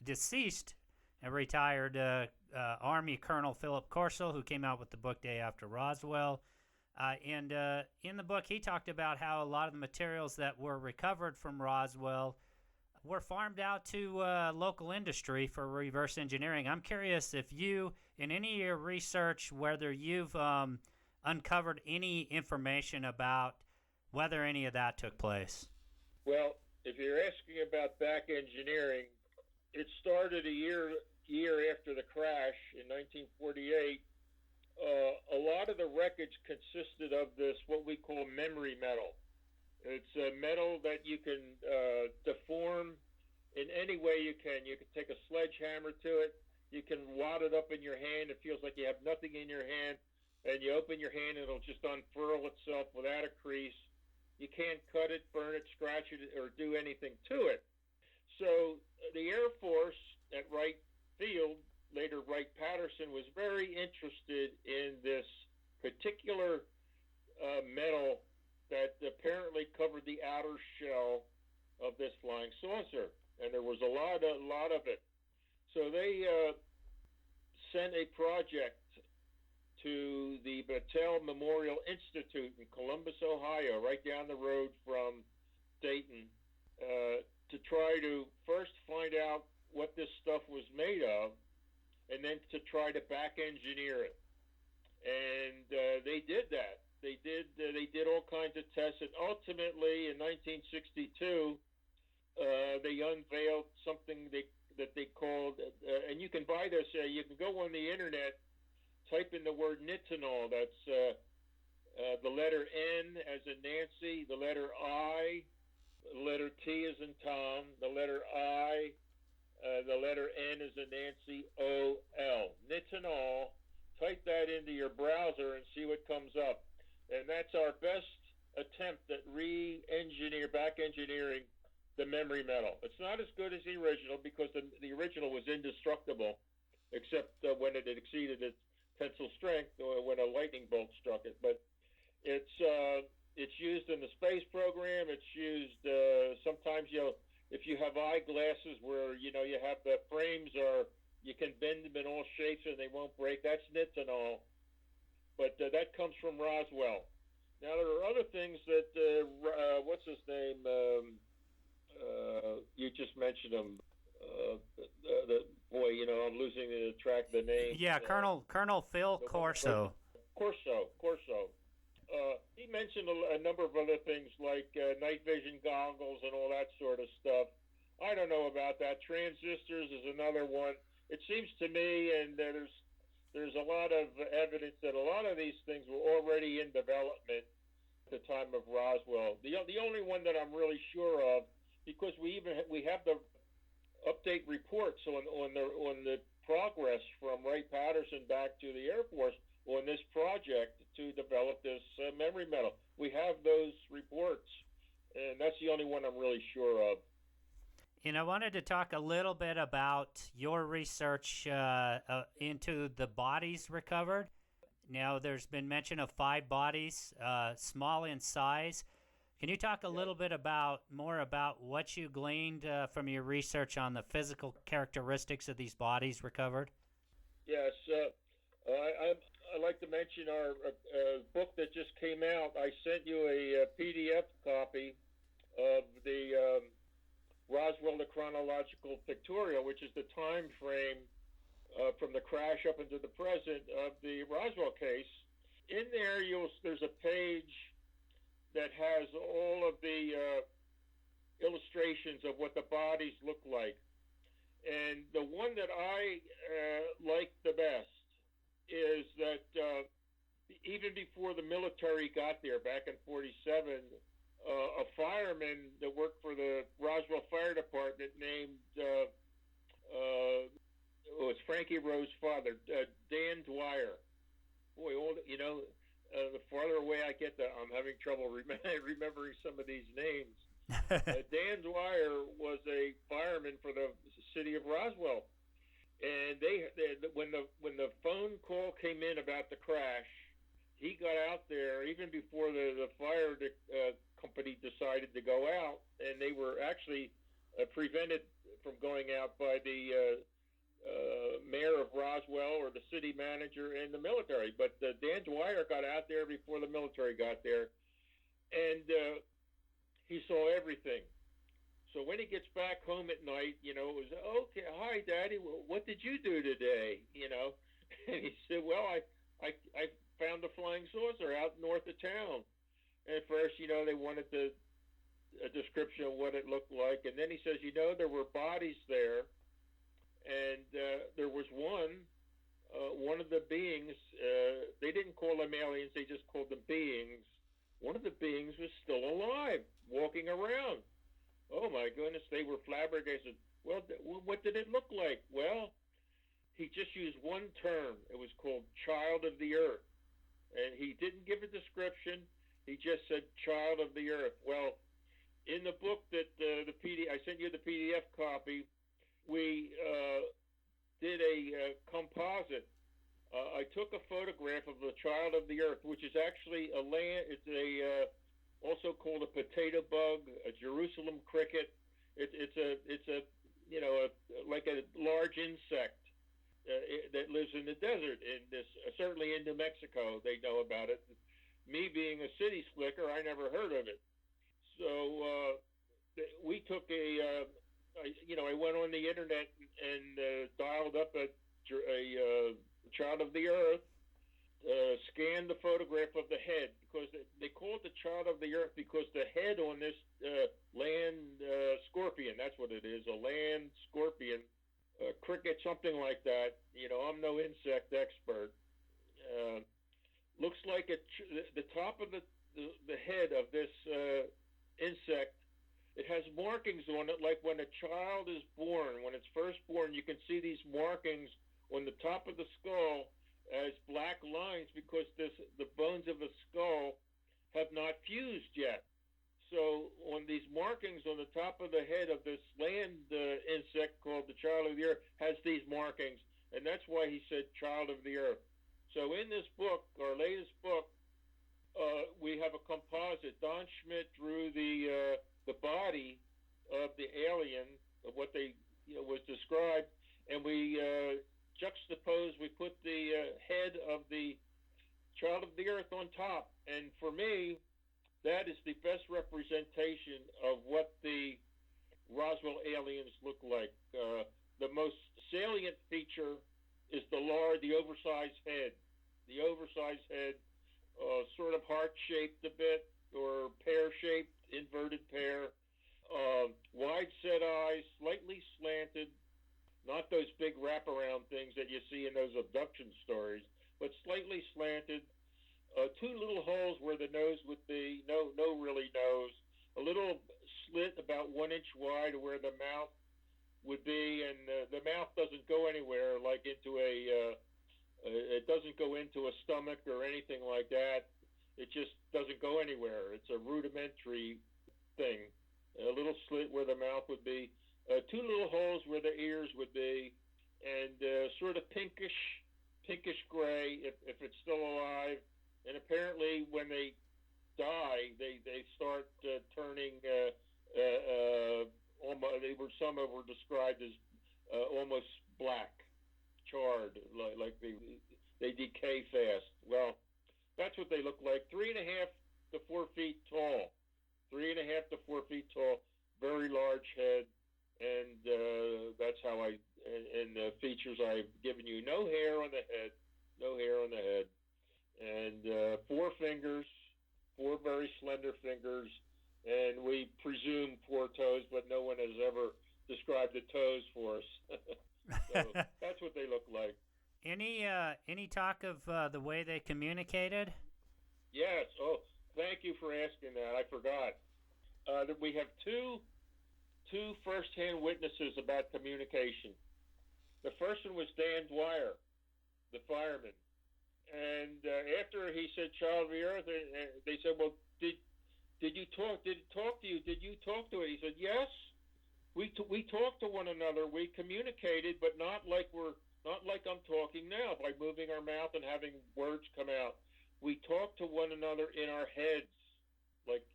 A: deceased and retired Army Colonel Philip Corso, who came out with the book Day After Roswell. And in the book, he talked about how a lot of the materials that were recovered from Roswell were farmed out to local industry for reverse engineering. I'm curious if you, in any of your research, whether you've uncovered any information about whether any of that took place.
B: Well, if you're asking about back engineering, it started a year after the crash in 1948. A lot of the wreckage consisted of this, what we call memory metal. It's a metal that you can deform in any way you can. You can take a sledgehammer to it. You can wad it up in your hand. It feels like you have nothing in your hand. And you open your hand, and it'll just unfurl itself without a crease. You can't cut it, burn it, scratch it, or do anything to it. So the Air Force at Wright Field, later Wright-Patterson, was very interested in this particular metal that apparently covered the outer shell of this flying saucer, and there was a lot of it. So they sent a project to the Battelle Memorial Institute in Columbus, Ohio, right down the road from Dayton, to try to first find out what this stuff was made of, and then to try to back engineer it. And they did that. They did all kinds of tests, and ultimately in 1962, they unveiled something that they called, and you can buy this. You can go on the internet, type in the word nitinol. That's the letter N as in Nancy, the letter I, the letter T as in Tom, the letter I, the letter N as in Nancy, O-L. Nitinol. Type that into your browser and see what comes up. And that's our best attempt at back engineering the memory metal. It's not as good as the original because the original was indestructible, except when it had exceeded its tensile strength or when a lightning bolt struck it. But it's used in the space program. It's used sometimes, if you have eyeglasses where you have the frames you can bend them in all shapes and they won't break. That's nitinol. But that comes from Roswell. Now there are other things that what's his name? You just mentioned him. I'm losing the name.
A: Yeah, Colonel Phil Corso.
B: Corso. He mentioned a number of other things like night vision goggles and all that sort of stuff. I don't know about that. Transistors is another one. It seems to me, and there's a lot of evidence that a lot of these things were already in development at the time of Roswell. The only one that I'm really sure of, because we have the update reports on the progress from Ray Patterson back to the Air Force on this project to develop this memory metal. We have those reports, and that's the only one I'm really sure of.
A: And I wanted to talk a little bit about your research into the bodies recovered. Now, there's been mention of 5 bodies, small in size. Can you talk a little bit more about what you gleaned from your research on the physical characteristics of these bodies recovered?
B: Yes, I'd like to mention our book that just came out. I sent you a PDF copy of the Roswell, the Chronological Pictorial, which is the time frame from the crash up into the present of the Roswell case. In there, there's a page that has all of the illustrations of what the bodies look like. And the one that I like the best is that even before the military got there back in 47, a fireman that worked for the Roswell Fire Department named, it was Frankie Rose's father, Dan Dwyer. Boy, the farther away I get, I'm having trouble remembering some of these names. Dan Dwyer was a fireman for the city of Roswell, and when the phone call came in about the crash, he got out there even before the fire company decided to go out, and they were actually prevented from going out by the mayor of Roswell or the city manager and the military. But Dan Dwyer got out there before the military got there, and he saw everything. So when he gets back home at night, it was, okay, hi, Daddy, what did you do today? And he said, well, I found a flying saucer out north of town. And at first, they wanted a description of what it looked like. And then he says, there were bodies there. And there was one of the beings, they didn't call them aliens, they just called them beings. One of the beings was still alive, walking around. Oh my goodness, they were flabbergasted. Well, what did it look like? Well, he just used one term. It was called child of the earth. And he didn't give a description. He just said child of the earth. Well, in the book that I sent you the PDF copy, we did a composite. I took a photograph of the child of the earth, which is actually it's also called a potato bug, a Jerusalem cricket. It's like a large insect that lives in the desert. Certainly in New Mexico, they know about it. Me being a city slicker, I never heard of it. So we took I went on the internet and dialed up a child of the earth, scanned the photograph of the head, because they call it the child of the earth because the head on this land scorpion, that's what it is, a land scorpion, cricket, something like that. I'm no insect expert. Looks like the top of the head of this insect, it has markings on it like when a child is born. When it's first born, you can see these markings on the top of the skull as black lines because the bones of the skull have not fused yet. So on these markings on the top of the head of this land insect called the child of the earth has these markings, and that's why he said child of the earth. So in this book, our latest book, we have a composite. Don Schmitt drew the body of the alien, of what they was described, and we juxtaposed. We put the head of the child of the earth on top, and for me, that is the best representation of what the Roswell aliens look like. The most salient feature is the oversized head. The oversized head, sort of heart-shaped a bit, or pear-shaped, inverted pear. Wide set eyes, slightly slanted, not those big wraparound things that you see in those abduction stories, but slightly slanted. Two little holes where the nose would be, no really nose. A little slit about 1 inch wide where the mouth would be, and the mouth doesn't go anywhere, like into it doesn't go into a stomach or anything like that. It just doesn't go anywhere. It's a rudimentary thing. A little slit where the mouth would be, two little holes where the ears would be, and sort of pinkish gray if it's still alive. And apparently when they die, they start turning almost. Some of them were described as almost black, charred, like they decay fast. Well, that's what they look like. 3.5 to 4 feet tall. 3.5 to 4 feet tall. Very large head, and that's how and the features I've given you. No hair on the head. No hair on the head. And 4 fingers, 4 very slender fingers, and we presume 4 toes, but no one has ever described the toes for us. So that's what they look like.
A: Any talk of the way they communicated?
B: Yes. Oh, thank you for asking that. I forgot. That we have two first-hand witnesses about communication. The first one was Dan Dwyer, the fireman. And after he said "Child of the Earth," they said, "Well, did you talk? Did it talk to you? Did you talk to it?" He said, "Yes, we talked to one another. We communicated, but not like I'm talking now, by moving our mouth and having words come out. We talked to one another in our heads, like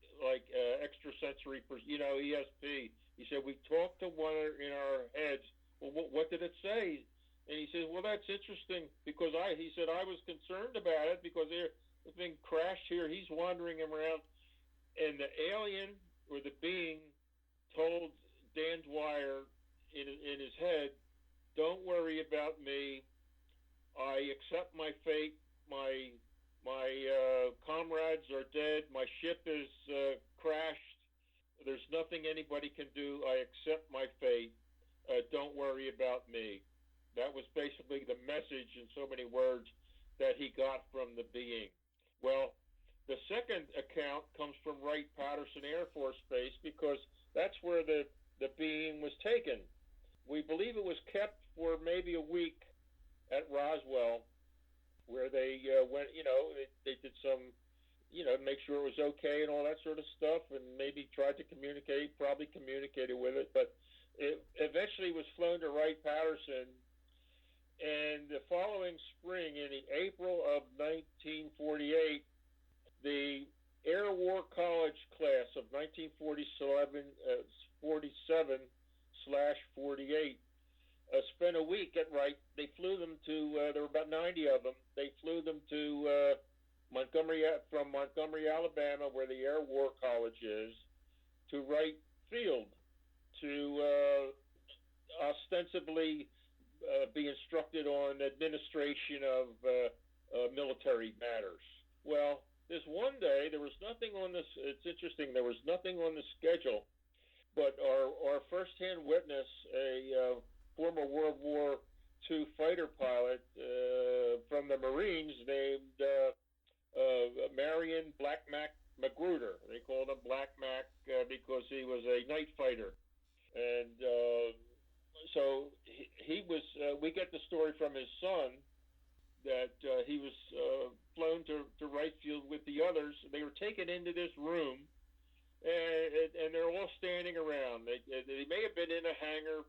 B: extrasensory, ESP." He said, "We talked to one another in our heads." Well, what did it say? And he says, "Well, that's interesting, because he said I was concerned about it, because the thing crashed here. He's wandering around, and the alien or the being told Dan Dwyer in his head, 'Don't worry about me. I accept my fate. My comrades are dead. My ship is crashed. There's nothing anybody can do. I accept my fate. Don't worry about me.'" That was basically the message in so many words that he got from the being. Well, the second account comes from Wright-Patterson Air Force Base, because that's where the being was taken. We believe it was kept for maybe a week at Roswell, where they went, they did some, make sure it was okay and all that sort of stuff, and maybe tried to communicate, probably communicated with it, but it eventually was flown to Wright-Patterson. And the following spring, in the April of 1948, the Air War College class of 1947/48 spent a week at Wright. They flew them to, there were about 90 of them. They flew them to from Montgomery, Alabama, where the Air War College is, to Wright Field to ostensibly be instructed on administration of military matters. Well, this one day, there was nothing on this. It's interesting. There was nothing on the schedule, but our first-hand witness, a former World War II fighter pilot from the Marines, named Marion Black Mac Magruder. They called him Black Mac because he was a night fighter, and so he was. We get the story from his son that he was flown to Wright Field with the others. They were taken into this room, and they're all standing around. They may have been in a hangar,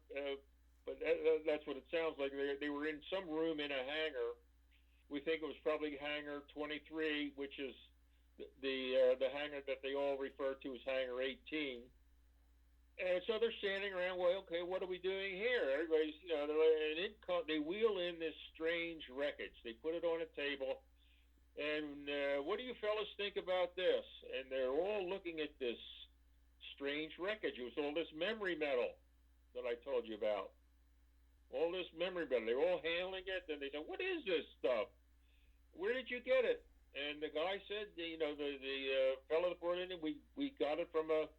B: but that's what it sounds like. They were in some room in a hangar. We think it was probably hangar 23, which is the hangar that they all refer to as hangar 18. And so they're standing around. Well, okay, what are we doing here? Everybody's, they wheel in this strange wreckage. They put it on a table, and what do you fellas think about this? And they're all looking at this strange wreckage. It was all this memory metal that I told you about. All this memory metal. They were all handling it, and they said, "What is this stuff? Where did you get it?" And the guy said, the fellow that brought it in, we got it from a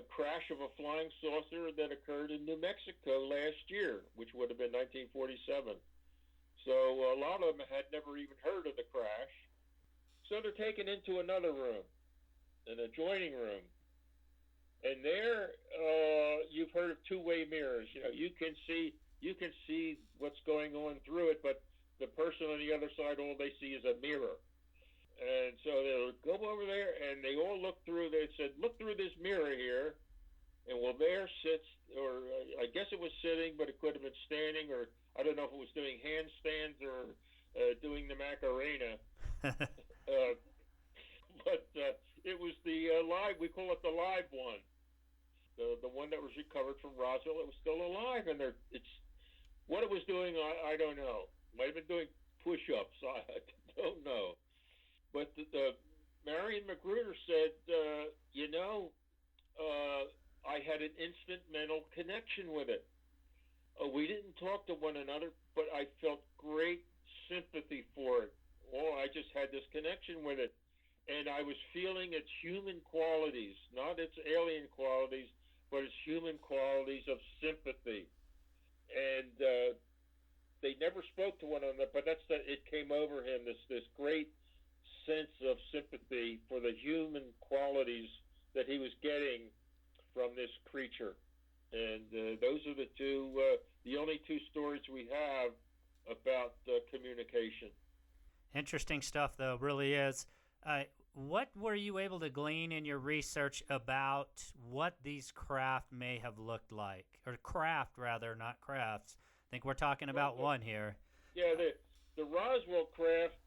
B: crash of a flying saucer that occurred in New Mexico last year, which would have been 1947. So a lot of them had never even heard of the crash. So they're taken into another room, an adjoining room. And there, you've heard of two-way mirrors. You know, you can see what's going on through it, but the person on the other side, all they see is a mirror. And so they'll go over there, and they all look through. They said, "Look through this mirror here." And well, there sits, or I guess it was sitting, but it could have been standing, or I don't know if it was doing handstands or doing the Macarena. But it was the live. We call it the live one, the one that was recovered from Roswell. It was still alive, and it's what it was doing. I don't know. Might have been doing push-ups. I don't know. But the Marion Magruder said, you know. I had an instant mental connection with it. We didn't talk to one another, but I felt great sympathy for it. Oh, I just had this connection with it. And I was feeling its human qualities, not its alien qualities, but its human qualities of sympathy. And they never spoke to one another, but it came over him, this great sense of sympathy for the human qualities that he was getting from this creature. And those are the only two stories we have about communication.
A: Interesting stuff, though, really is. What were you able to glean in your research about what these craft may have looked like? Or craft, rather, not crafts. I think we're talking about one here.
B: Yeah, the Roswell craft,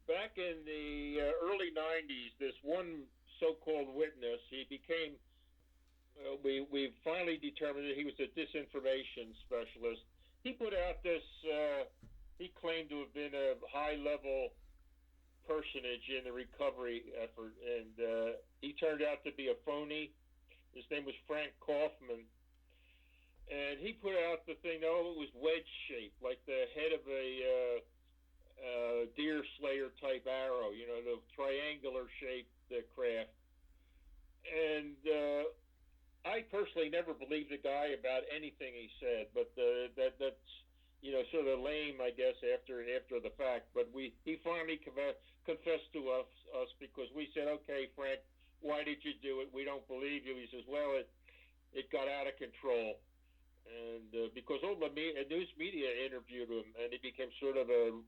B: back in the early 90s, this one so-called witness, he became... we finally determined that he was a disinformation specialist. He put out this, he claimed to have been a high-level personage in the recovery effort, and he turned out to be a phony. His name was Frank Kaufman. And he put out the thing, it was wedge-shaped, like the head of a deer slayer type arrow, you know, the triangular-shaped craft. And I personally never believed the guy about anything he said, but that's, you know, sort of lame, I guess, after the fact. But he finally confessed to us because we said, "Okay, Frank, why did you do it? We don't believe you." He says, "Well, it got out of control." And because all the news media interviewed him, and he became sort of a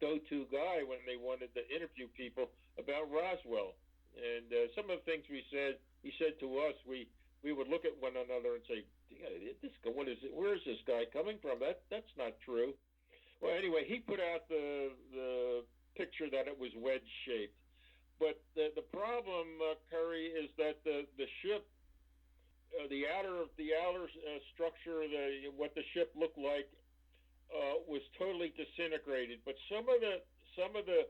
B: go-to guy when they wanted to interview people about Roswell. And some of the things he said to us, we would look at one another and say, "This guy, what is it? Where is this guy coming from? That's not true." Well, anyway, he put out the picture that it was wedge-shaped. But the problem, Carey, is that the ship, the outer structure, what the ship looked like, was totally disintegrated. But some of the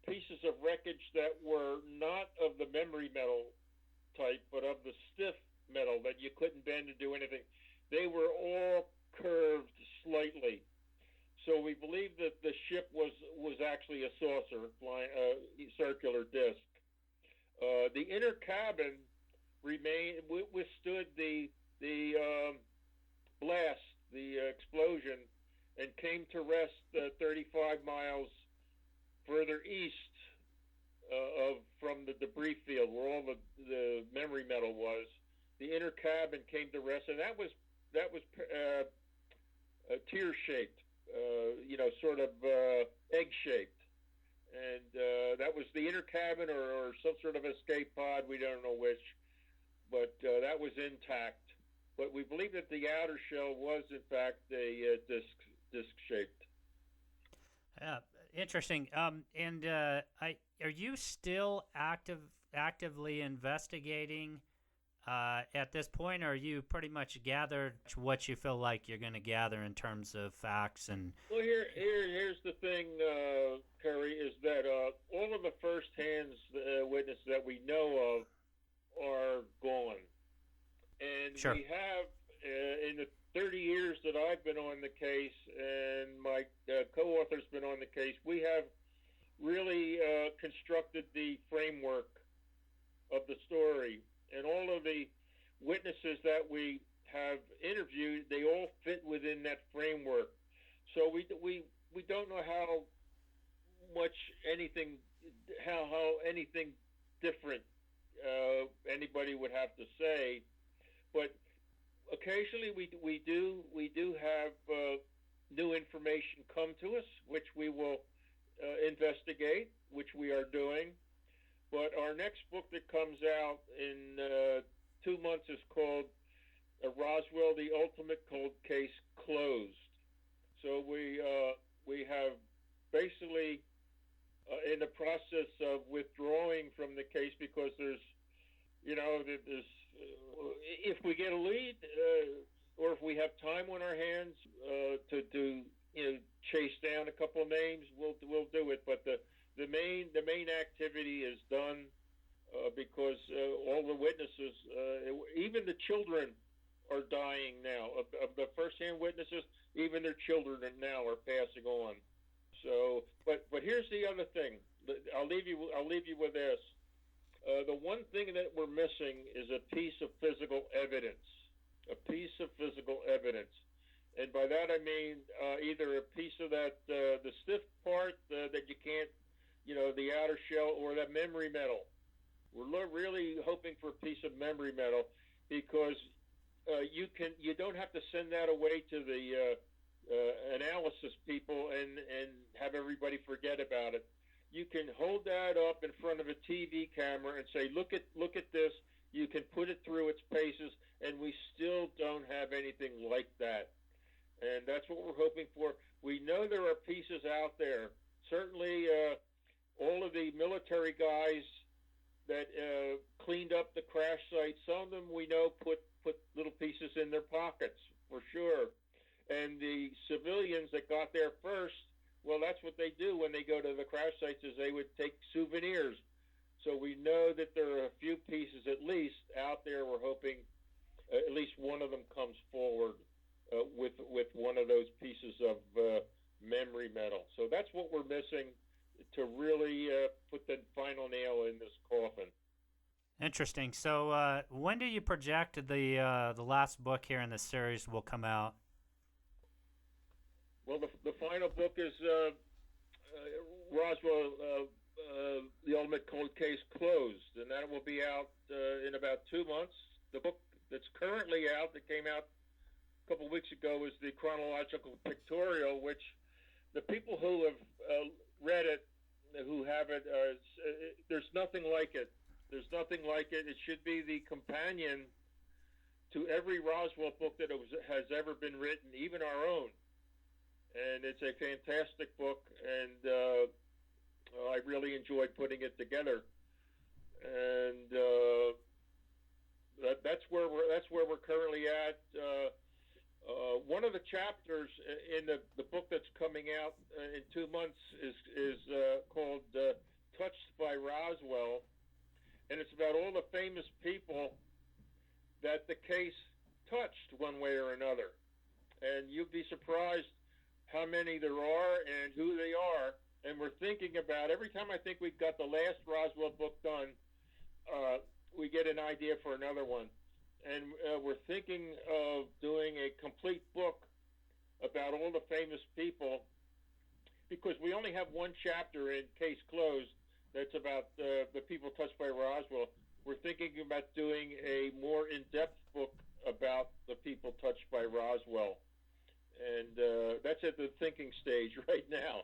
B: pieces of wreckage that were not of the memory metal type, but of the stiff metal that you couldn't bend to do anything, they were all curved slightly. So we believe that the ship was actually a saucer, flying circular disc. The inner cabin withstood the blast, the explosion, and came to rest 35 miles further east from the debris field where all the memory metal was. The inner cabin came to rest, and that was tear-shaped, you know, sort of egg-shaped. And that was the inner cabin or some sort of escape pod, we don't know which, but that was intact. But we believe that the outer shell was, in fact, a disc-shaped.
A: Interesting. And are you still actively investigating at this point, or are you pretty much gathered what you feel like you're going to gather in terms of facts? And
B: well, here's the thing, Carey, is that all of the first-hand witnesses that we know of are gone. And
A: sure.
B: We have, in the 30 years that I've been on the case and my co-author's been on the case, we have really constructed the framework of the story. And all of the witnesses that we have interviewed, they all fit within that framework. So we don't know how anything different anybody would have to say. But occasionally we do have new information come to us, which we will investigate, which we are doing. But our next book that comes out in 2 months is called Roswell: The Ultimate Cold Case Closed. So we have basically in the process of withdrawing from the case because there's if we get a lead or if we have time on our hands to chase down a couple of names, we'll do it. But the main activity is done because all the witnesses, even the children, are dying now. Of the first-hand witnesses, even their children now are passing on. So, but here's the other thing. I'll leave you with this. The one thing that we're missing is a piece of physical evidence. A piece of physical evidence. And by that I mean either a piece of that, the stiff part that you can't, the outer shell, or that memory metal. We're really hoping for a piece of memory metal because you don't have to send that away to the analysis people and have everybody forget about it. You can hold that up in front of a TV camera and say, look at this. You can put it through its paces, and we still don't have anything like that. And that's what we're hoping for. We know there are pieces out there. Certainly, all of the military guys that cleaned up the crash site, some of them we know put little pieces in their pockets, for sure. And the civilians that got there first, well, that's what they do when they go to the crash sites, is they would take souvenirs. So we know that there are a few pieces at least out there. We're hoping at least one of them comes forward with one of those pieces of memory metal. So that's what we're missing to really put the final nail in this coffin.
A: Interesting. So when do you project the last book here in the series will come out?
B: Well, the final book is Roswell, The Ultimate Cold Case Closed, and that will be out in about 2 months. The book that's currently out, that came out a couple of weeks ago, is the Chronological Pictorial, which the people who have read it, who have it, there's nothing like it. There's nothing like it. It should be the companion to every Roswell book that has ever been written, even our own. And it's a fantastic book, and I really enjoyed putting it together. And that's where we're currently at. One of the chapters in the book that's coming out in 2 months is called "Touched by Roswell," and it's about all the famous people that the case touched one way or another. And you'd be surprised how many there are and who they are. And we're thinking about, every time I think we've got the last Roswell book done, we get an idea for another one. And we're thinking of doing a complete book about all the famous people, because we only have one chapter in Case Closed that's about the people touched by Roswell. We're thinking about doing a more in-depth book about the people touched by Roswell. And that's at the thinking stage right now.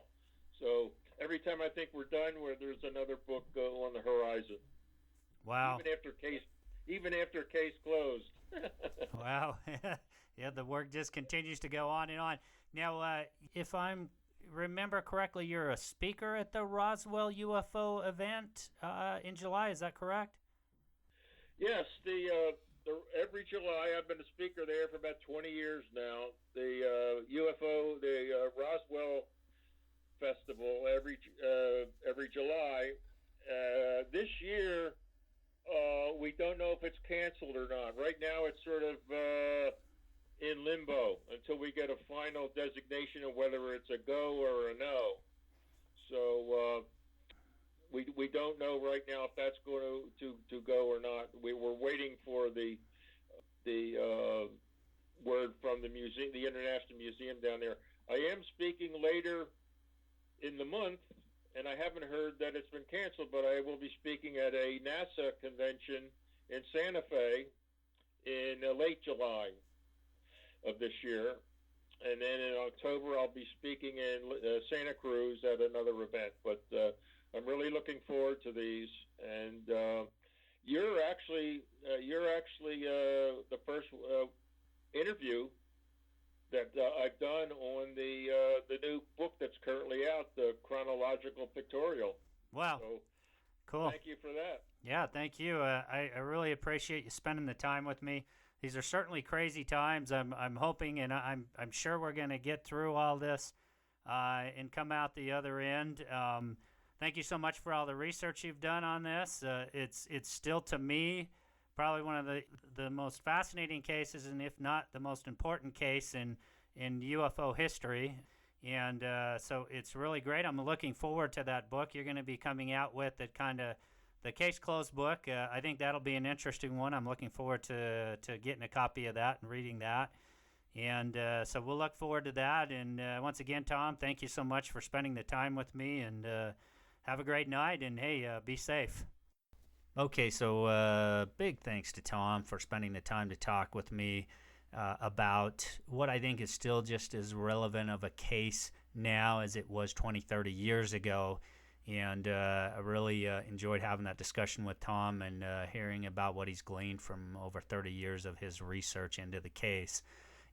B: So every time I think we're done, there's another book on the horizon.
A: Wow.
B: Even after case closed.
A: Wow. Yeah, the work just continues to go on and on. Now, if I remember correctly, you're a speaker at the Roswell Ufo Event in July. Is that correct?
B: Yes. Every July, I've been a speaker there for about 20 years now. The UFO, the Roswell Festival, every July. This year, we don't know if it's canceled or not. Right now, it's sort of in limbo until we get a final designation of whether it's a go or a no. So we don't know right now if that's going to go or not. We're waiting for the word from the museum, the International Museum down there. I am speaking later in the month and I haven't heard that it's been canceled, but I will be speaking at a NASA convention in Santa Fe in late July of this year. And then in October, I'll be speaking in Santa Cruz at another event. But I'm really looking forward to these. And you're actually the first interview that I've done on the new book that's currently out, the Chronological Pictorial.
A: Wow.
B: So,
A: cool.
B: Thank you for that.
A: Yeah, thank you. I really appreciate you spending the time with me. These are certainly crazy times. I'm hoping, and I'm sure we're going to get through all this and come out the other end. Thank you so much for all the research you've done on this. It's still, to me, probably one of the most fascinating cases, and if not the most important case in UFO history. And so it's really great. I'm looking forward to that book you're going to be coming out with, that kind of the case closed book. I think that'll be an interesting one. I'm looking forward to getting a copy of that and reading that. And so we'll look forward to that. And once again, Tom, thank you so much for spending the time with me. And have a great night. And hey, be safe. Okay, so big thanks to Tom for spending the time to talk with me about what I think is still just as relevant of a case now as it was 20, 30 years ago. And I really enjoyed having that discussion with Tom and hearing about what he's gleaned from over 30 years of his research into the case.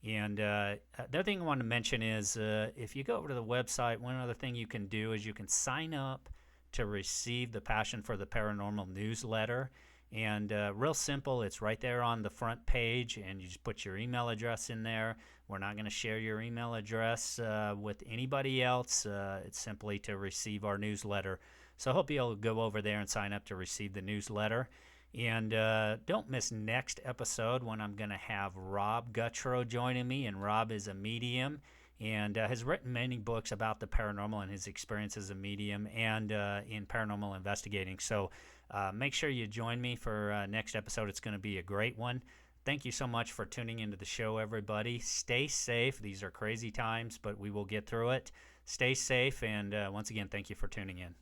A: And the other thing I want to mention is if you go over to the website, one other thing you can do is you can sign up to receive the Passion for the Paranormal newsletter. And real simple, it's right there on the front page, and you just put your email address in there. We're not going to share your email address with anybody else. It's simply to receive our newsletter. So I hope you'll go over there and sign up to receive the newsletter. And don't miss next episode when I'm going to have Rob Guttrow joining me. And Rob is a medium and has written many books about the paranormal and his experience as a medium and in paranormal investigating. So make sure you join me for next episode. It's going to be a great one. Thank you so much for tuning into the show, everybody. Stay safe. These are crazy times, but we will get through it. Stay safe, and once again, thank you for tuning in.